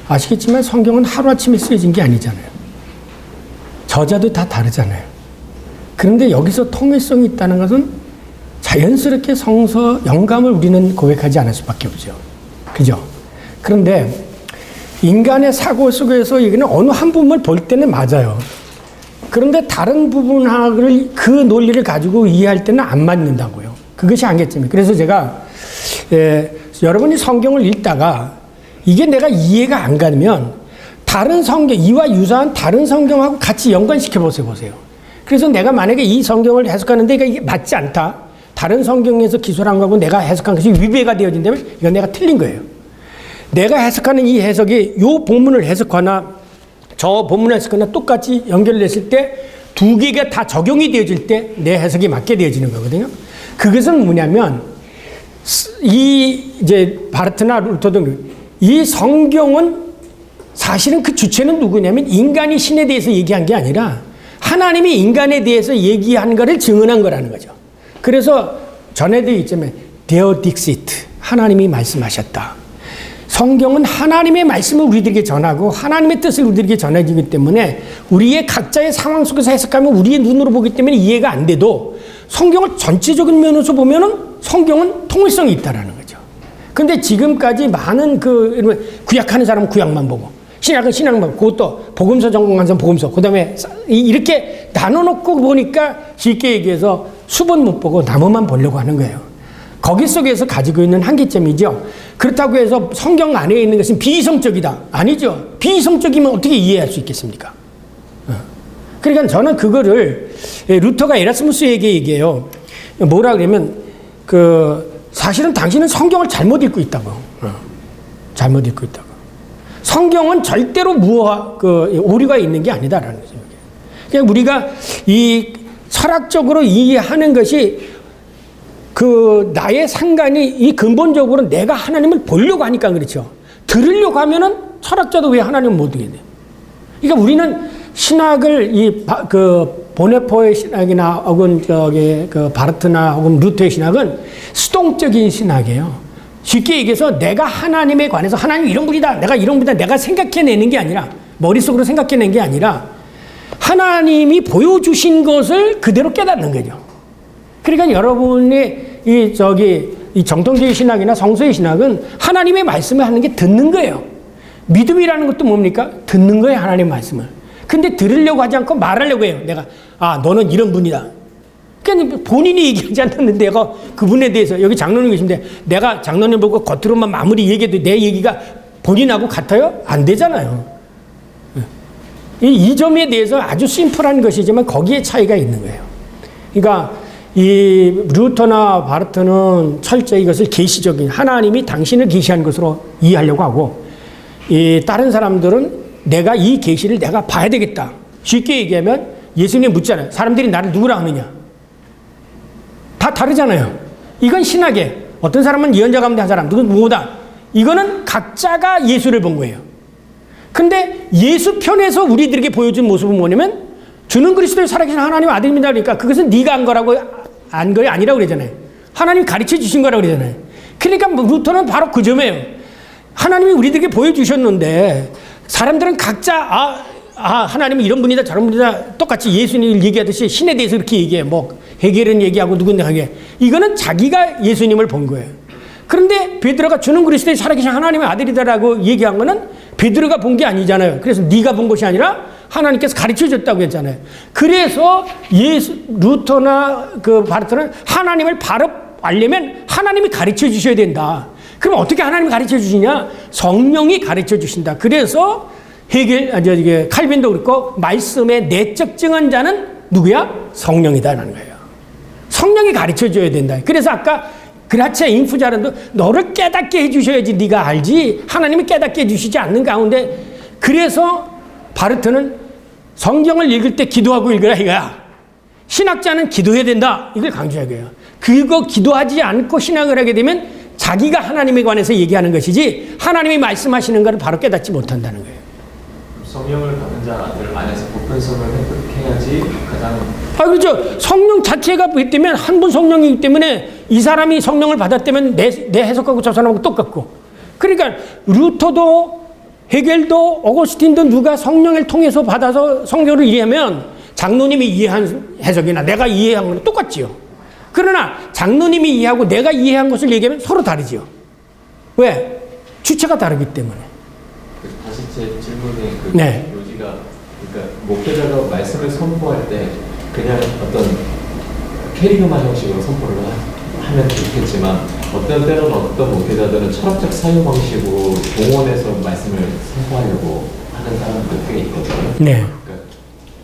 아시겠지만 성경은 하루아침에 쓰여진 게 아니잖아요. 저자도 다 다르잖아요. 그런데 여기서 통일성이 있다는 것은 자연스럽게 성서 영감을 우리는 고백하지 않을 수밖에 없죠. 그죠? 그런데 인간의 사고 속에서 이거는 어느 한 부분을 볼 때는 맞아요. 그런데 다른 부분을 그 논리를 가지고 이해할 때는 안 맞는다고요. 그것이 한계점이에요. 그래서 제가 여러분이 성경을 읽다가 이게 내가 이해가 안 가면 다른 성경, 이와 유사한 다른 성경하고 같이 연관시켜 보세요. 그래서 내가 만약에 이 성경을 해석하는데 이게 맞지 않다. 다른 성경에서 기술한 거하고 내가 해석한 것이 위배가 되어진다면 이건 내가 틀린 거예요. 내가 해석하는 이 해석이 요 본문을 해석하나 저 본문을 해석하나 똑같이 연결됐을 때 두 개가 다 적용이 되어질 때 내 해석이 맞게 되어지는 거거든요. 그것은 뭐냐면 이제 바르트나 루터 등 이 성경은 사실은 그 주체는 누구냐면 인간이 신에 대해서 얘기한 게 아니라 하나님이 인간에 대해서 얘기한 거를 증언한 거라는 거죠. 그래서 전에도 있지만 Deo Dixit, 하나님이 말씀하셨다. 성경은 하나님의 말씀을 우리들에게 전하고 하나님의 뜻을 우리들에게 전해주기 때문에 우리의 각자의 상황 속에서 해석하면 우리의 눈으로 보기 때문에 이해가 안 돼도 성경을 전체적인 면에서 보면은 성경은 통일성이 있다라는 거죠. 근데 지금까지 많은 구약하는 사람은 구약만 보고 신약은 신약만 보고 그것도 복음서 전공한 사람은 복음서 그다음에 이렇게 나눠놓고 보니까 쉽게 얘기해서 수본 못 보고 나무만 보려고 하는 거예요. 거기 속에서 가지고 있는 한계점이죠. 그렇다고 해서 성경 안에 있는 것은 비이성적이다. 아니죠. 비이성적이면 어떻게 이해할 수 있겠습니까? 그러니까 저는 그거를 루터가 에라스무스에게 얘기해요. 뭐라 그러면 사실은 당신은 성경을 잘못 읽고 있다고. 잘못 읽고 있다고. 성경은 절대로 오류가 있는 게 아니다라는 거죠. 그냥 우리가 이 철학적으로 이해하는 것이 나의 상관이 이 근본적으로 내가 하나님을 보려고 하니까 그렇죠. 들으려고 하면은 철학자도 왜 하나님을 못 듣게 돼? 그러니까 우리는 신학을 보네포의 신학이나 혹은 바르트나 혹은 루터의 신학은 수동적인 신학이에요. 쉽게 얘기해서 내가 하나님에 관해서 하나님 이런 분이다, 내가 이런 분이다, 내가 생각해내는 게 아니라 머릿속으로 생각해낸 게 아니라 하나님이 보여주신 것을 그대로 깨닫는 거죠. 그러니까 여러분이 이 정통주의 신학이나 성서의 신학은 하나님의 말씀을 하는 게 듣는 거예요. 믿음이라는 것도 뭡니까? 듣는 거예요, 하나님의 말씀을. 근데 들으려고 하지 않고 말하려고 해요. 내가, 너는 이런 분이다. 그러니까 본인이 얘기하지 않는데 내가 그분에 대해서, 여기 장로님 계신데 내가 장로님 보고 겉으로만 마무리 얘기해도 내 얘기가 본인하고 같아요? 안 되잖아요. 이 점에 대해서 아주 심플한 것이지만 거기에 차이가 있는 거예요. 그러니까 이 루터나 바르트는 철저히 이것을 계시적인 하나님이 당신을 계시한 것으로 이해하려고 하고, 이 다른 사람들은 내가 이 계시를 내가 봐야 되겠다. 쉽게 얘기하면 예수님 묻잖아요. 사람들이 나를 누구라 하느냐? 다 다르잖아요. 이건 신학에 어떤 사람은 예언자 가운데 한 사람, 누군 누구다. 이거는 각자가 예수를 본 거예요. 근데 예수 편에서 우리들에게 보여준 모습은 뭐냐면 주는 그리스도의 살아계신 하나님 아들입니다. 그러니까 그것은 네가 한 거라고 안 거에 아니라고 그러잖아요. 하나님 가르쳐 주신 거라고 그러잖아요. 그러니까 루터는 바로 그 점이에요. 하나님이 우리들에게 보여주셨는데 사람들은 각자 하나님이 이런 분이다 저런 분이다 똑같이 예수님을 얘기하듯이 신에 대해서 이렇게 얘기해. 해결은 얘기하고 누군가 하게. 이거는 자기가 예수님을 본 거예요. 그런데 베드로가 주는 그리스도의 살아계신 하나님의 아들이다라고 얘기한 거는 베드로가 본 게 아니잖아요. 그래서 네가 본 것이 아니라 하나님께서 가르쳐 줬다고 했잖아요. 그래서 루터나 그 바르트는 하나님을 바로 알려면 하나님이 가르쳐 주셔야 된다. 그럼 어떻게 하나님이 가르쳐 주시냐? 성령이 가르쳐 주신다. 그래서 칼빈도 그렇고 말씀의 내적 증언자는 누구야? 성령이다라는 거예요. 성령이 가르쳐 줘야 된다. 그래서 아까 그라치아 인푸자란도 너를 깨닫게 해주셔야지 네가 알지 하나님이 깨닫게 해주시지 않는 가운데 그래서 바르트는 성경을 읽을 때 기도하고 읽으라 이거야. 신학자는 기도해야 된다. 이걸 강조하게 해요. 그거 기도하지 않고 신학을 하게 되면 자기가 하나님에 관해서 얘기하는 것이지 하나님이 말씀하시는 것을 바로 깨닫지 못한다는 거예요. 성령을 받은 자들 안에서 보편성을 획득해야지 가장 그렇죠. 성령 자체가 그렇기 때문에 한 분 성령이기 때문에 이 사람이 성령을 받았다면 내 해석하고 저 사람하고 똑같고 그러니까 루터도 헤겔도 어거스틴도 누가 성령을 통해서 받아서 성경을 이해하면 장로님이 이해한 해석이나 내가 이해한 거는 똑같지요. 그러나 장로님이 이해하고 내가 이해한 것을 얘기하면 서로 다르지요. 왜? 주체가 다르기 때문에. 다시 제 질문의 네. 요지가 그러니까 목회자가 말씀을 선포할 때 그냥 어떤 캐리그마 형식으로 선포를 하면 좋겠지만 어떤 때는 어떤 목회자들은 철학적 사유 방식으로 동원해서 말씀을 선포하려고 하는 사람들 꽤 있거든요. 네.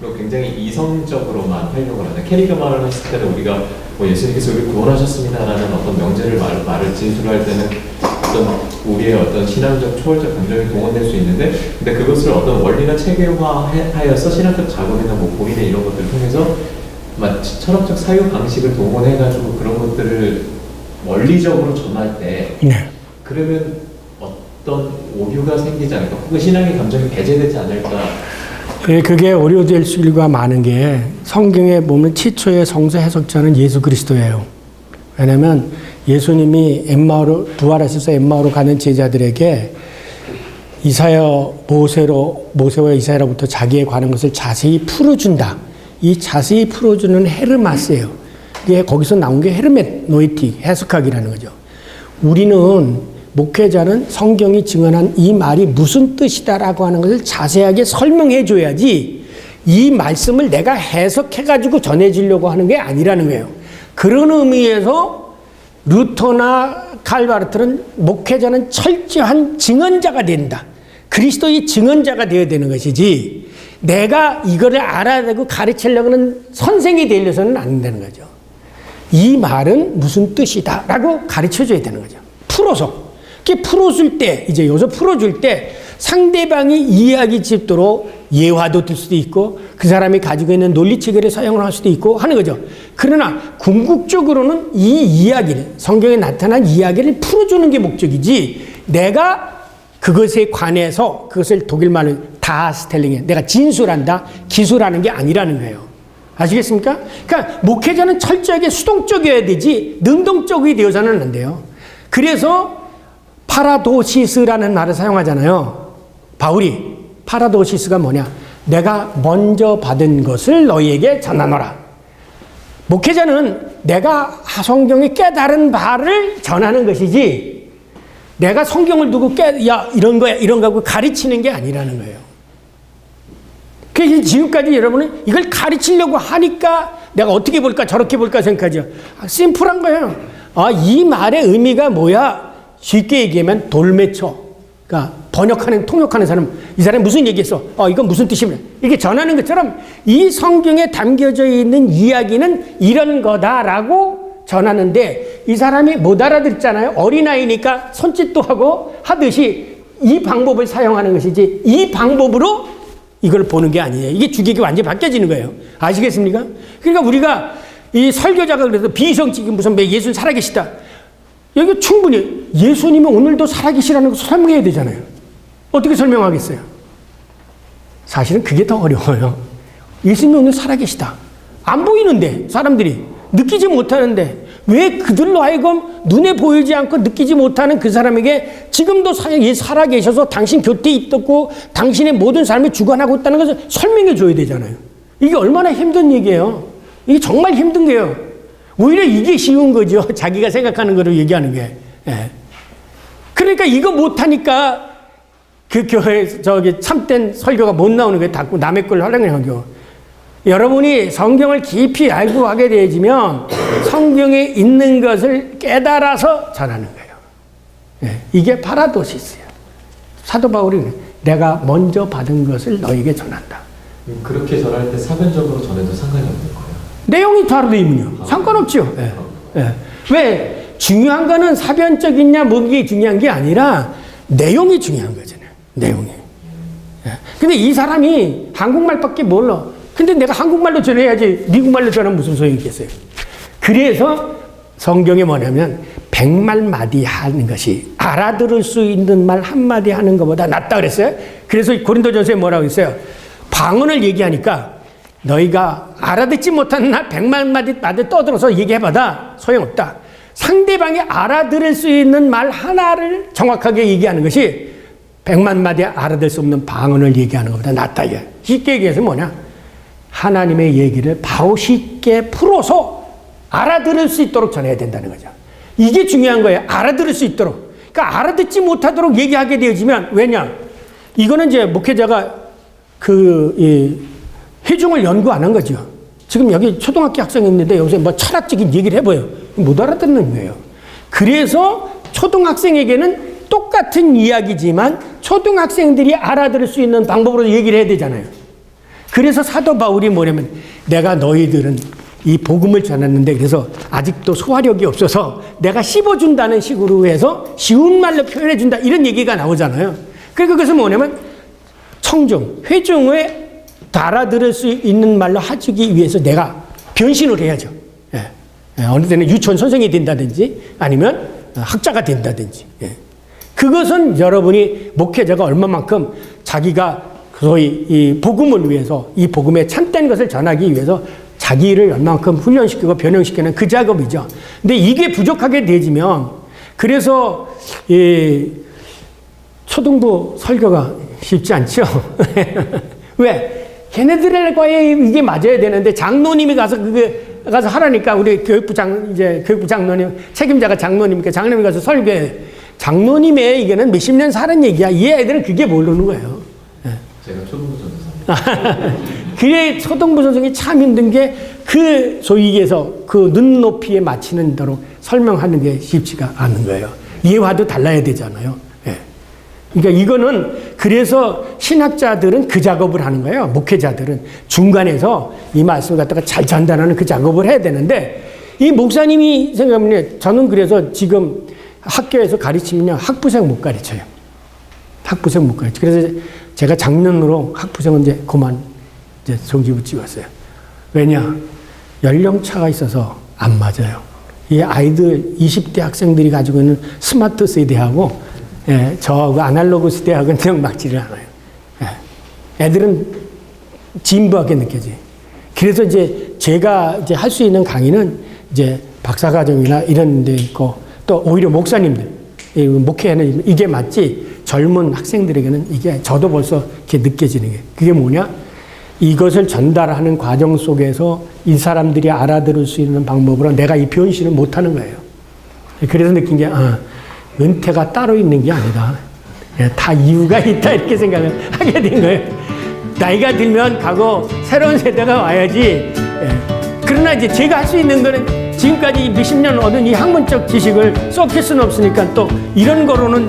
그리고 굉장히 이성적으로만 하려고 하는데 캐리그마를 했을 때는 우리가 뭐 예수님께서 우리 구원하셨습니다라는 어떤 명제를 말을 진술할 때는 어떤 우리의 어떤 신앙적 초월적 감정이 동원될 수 있는데 근데 그것을 어떤 원리나 체계화하여서 신학적 작업이나 뭐 고민의 이런 것들을 통해서 철학적 사유 방식을 동원해가지고 그런 것들을 원리적으로 전할 때 네. 그러면 어떤 오류가 생기지 않을까 혹은 신앙의 감정이 배제되지 않을까. 그게 오류될 수가 많은 게 성경에 보면 최초의 성서 해석자는 예수 그리스도예요. 왜냐하면 예수님이 부활하셔서 엠마오로 가는 제자들에게 모세와 이사야로부터 자기에 관한 것을 자세히 풀어준다. 이 자세히 풀어주는 헤르마스예요. 이게 거기서 나온 게 헤르메노이틱, 해석하기라는 거죠. 우리는 목회자는 성경이 증언한 이 말이 무슨 뜻이다라고 하는 것을 자세하게 설명해 줘야지 이 말씀을 내가 해석해가지고 전해주려고 하는 게 아니라는 거예요. 그런 의미에서 루터나 칼바르트는 목회자는 철저한 증언자가 된다. 그리스도의 증언자가 되어야 되는 것이지 내가 이거를 알아야 되고 가르치려고 하는 선생이 되려서는 안 된다는 거죠. 이 말은 무슨 뜻이다 라고 가르쳐줘야 되는 거죠. 풀어서. 이렇게 풀어줄 때, 이제 여기서 풀어줄 때 상대방이 이해하기 쉽도록 예화도 들 수도 있고 그 사람이 가지고 있는 논리체계를 사용을 할 수도 있고 하는 거죠. 그러나 궁극적으로는 이 이야기를, 성경에 나타난 이야기를 풀어주는 게 목적이지 내가 그것에 관해서 그것을 독일말로 다스텔링해 내가 진술한다, 기술하는 게 아니라는 거예요. 아시겠습니까? 그러니까 목회자는 철저하게 수동적이어야 되지 능동적이 되어서는 안 돼요. 그래서 파라도시스라는 말을 사용하잖아요. 바울이. 파라도시스가 뭐냐? 내가 먼저 받은 것을 너희에게 전하노라. 목회자는 내가 성경이 깨달은 바를 전하는 것이지 내가 성경을 두고 야 이런 거야 이런 거하고 가르치는 게 아니라는 거예요. 그래서 지금까지 여러분은 이걸 가르치려고 하니까 내가 어떻게 볼까 저렇게 볼까 생각하죠. 심플한 거예요. 이 말의 의미가 뭐야? 쉽게 얘기하면 돌매쳐. 그러니까 번역하는 통역하는 사람 이 사람이 무슨 얘기했어? 이건 무슨 뜻이냐? 이렇게 전하는 것처럼 이 성경에 담겨져 있는 이야기는 이런 거다라고 전하는데 이 사람이 못 알아듣잖아요. 어린아이니까 손짓도 하고 하듯이 이 방법을 사용하는 것이지 이 방법으로 이걸 보는 게 아니에요. 이게 주객이 완전히 바뀌어지는 거예요. 아시겠습니까? 그러니까 우리가 이 설교자가 그래서 비이성적인 무슨 예수는 살아계시다. 여기 충분히 예수님은 오늘도 살아계시라는 것을 설명해야 되잖아요. 어떻게 설명하겠어요? 사실은 그게 더 어려워요. 예수님이 오늘 살아계시다. 안 보이는데 사람들이 느끼지 못하는데 왜 그들로 하여금 눈에 보이지 않고 느끼지 못하는 그 사람에게 지금도 살아계셔서 당신 곁에 있었고 당신의 모든 삶을 주관하고 있다는 것을 설명해 줘야 되잖아요. 이게 얼마나 힘든 얘기예요. 이게 정말 힘든 게요. 오히려 이게 쉬운 거죠. 자기가 생각하는 거를 얘기하는 게. 예. 그러니까 이거 못하니까 그 교회 저기 참된 설교가 못 나오는 게 자꾸 남의 걸 활용해요. 여러분이 성경을 깊이 알고 하게 되어지면 성경에 있는 것을 깨달아서 전하는 거예요. 예, 이게 파라도시스예요. 사도 바울이 내가 먼저 받은 것을 너에게 전한다. 그렇게 전할 때 사변적으로 전해도 상관이 없는 거예요? 내용이 다르면 상관없죠. 예. 예. 왜? 중요한 거는 사변적이냐 뭐게 중요한 게 아니라 내용이 중요한 거잖아요. 내용이. 예. 근데 이 사람이 한국말밖에 몰라. 근데 내가 한국말로 전해야지 미국말로 전하면 무슨 소용이 있겠어요. 그래서 성경에 뭐냐면 100마디 하는 것이 알아들을 수 있는 말 한마디 하는 것보다 낫다 그랬어요. 그래서 고린도전서에 뭐라고 했어요? 방언을 얘기하니까 너희가 알아듣지 못하는 날 100마디 떠들어서 얘기해봐도 소용없다. 상대방이 알아들을 수 있는 말 하나를 정확하게 얘기하는 것이 100만 마디 알아들 수 없는 방언을 얘기하는 것보다 낫다. 이게. 쉽게 얘기해서 뭐냐? 하나님의 얘기를 바로 쉽게 풀어서 알아들을 수 있도록 전해야 된다는 거죠. 이게 중요한 거예요. 알아들을 수 있도록. 그러니까 알아듣지 못하도록 얘기하게 되어지면 왜냐? 이거는 이제 목회자가 회중을 연구 안 한 거죠. 지금 여기 초등학교 학생이 있는데 여기서 뭐 철학적인 얘기를 해봐요. 못 알아듣는 거예요. 그래서 초등학생에게는 똑같은 이야기지만 초등학생들이 알아들을 수 있는 방법으로 얘기를 해야 되잖아요. 그래서 사도 바울이 뭐냐면 내가 너희들은 이 복음을 전했는데 그래서 아직도 소화력이 없어서 내가 씹어준다는 식으로 해서 쉬운 말로 표현해준다 이런 얘기가 나오잖아요. 그러니까 그것은 뭐냐면 청중, 회중에 알아들을 수 있는 말로 해주기 위해서 내가 변신을 해야죠. 예. 어느 때는 유치원 선생이 된다든지 아니면 학자가 된다든지. 예. 그것은 여러분이 목회자가 얼마만큼 자기가 소위 이 복음을 위해서 이 복음의 참된 것을 전하기 위해서 자기를 얼마만큼 훈련시키고 변형시키는 그 작업이죠. 근데 이게 부족하게 되지면 그래서 이 초등부 설교가 쉽지 않죠. 왜? 걔네들과의 이게 맞아야 되는데 장로님이 가서 가서 하라니까 우리 교육부 장로님 책임자가 장로님이니까 장로님이 가서 설교해. 장로님의 이게는 몇십 년 사는 얘기야. 이 애들은 그게 모르는 거예요. 제가 초등부 전도사입니다. 그래 초등부 선생이 참 힘든 게 그 소위 얘기해서 그 눈높이에 맞추는 대로 설명하는 게 쉽지가 않은 거예요. 예화도 달라야 되잖아요. 예. 그러니까 이거는 그래서 신학자들은 그 작업을 하는 거예요. 목회자들은 중간에서 이 말씀을 갖다가 잘 전달하는 그 작업을 해야 되는데 이 목사님이 생각하면 저는 그래서 지금 학교에서 가르치면요 학부생 못 가르쳐요. 학부생 못 가르쳐. 그래서 제가 작년으로 학부생은 이제 그만 이제 정지부 찍었어요. 왜냐? 연령차가 있어서 안 맞아요. 이 아이들 20대 학생들이 가지고 있는 스마트 세대하고 예, 저하고 아날로그 세대하고는 좀 맞지를 않아요. 예. 애들은 진부하게 느껴져요. 그래서 이제 제가 이제 할 수 있는 강의는 이제 박사과정이나 이런 데 있고 또 오히려 목사님들 목회는 이게 맞지 젊은 학생들에게는 이게 저도 벌써 이렇게 느껴지는 게 그게 뭐냐? 이것을 전달하는 과정 속에서 이 사람들이 알아들을 수 있는 방법으로 내가 이 변신을 못하는 거예요. 그래서 느낀 게 은퇴가 따로 있는 게 아니다. 다 이유가 있다 이렇게 생각을 하게 된 거예요. 나이가 들면 가고 새로운 세대가 와야지. 그러나 이제 제가 할 수 있는 거는 지금까지 몇십 년 얻은 이 학문적 지식을 썩힐 수는 없으니까 또 이런 거로는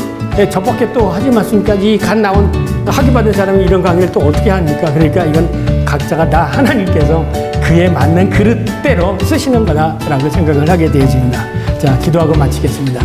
저밖에 또 하지 않습니까? 이 갓 나온 학위 받은 사람이 이런 강의를 또 어떻게 합니까? 그러니까 이건 각자가 다 하나님께서 그에 맞는 그릇대로 쓰시는 거다라고 생각을 하게 되어집니다. 자, 기도하고 마치겠습니다.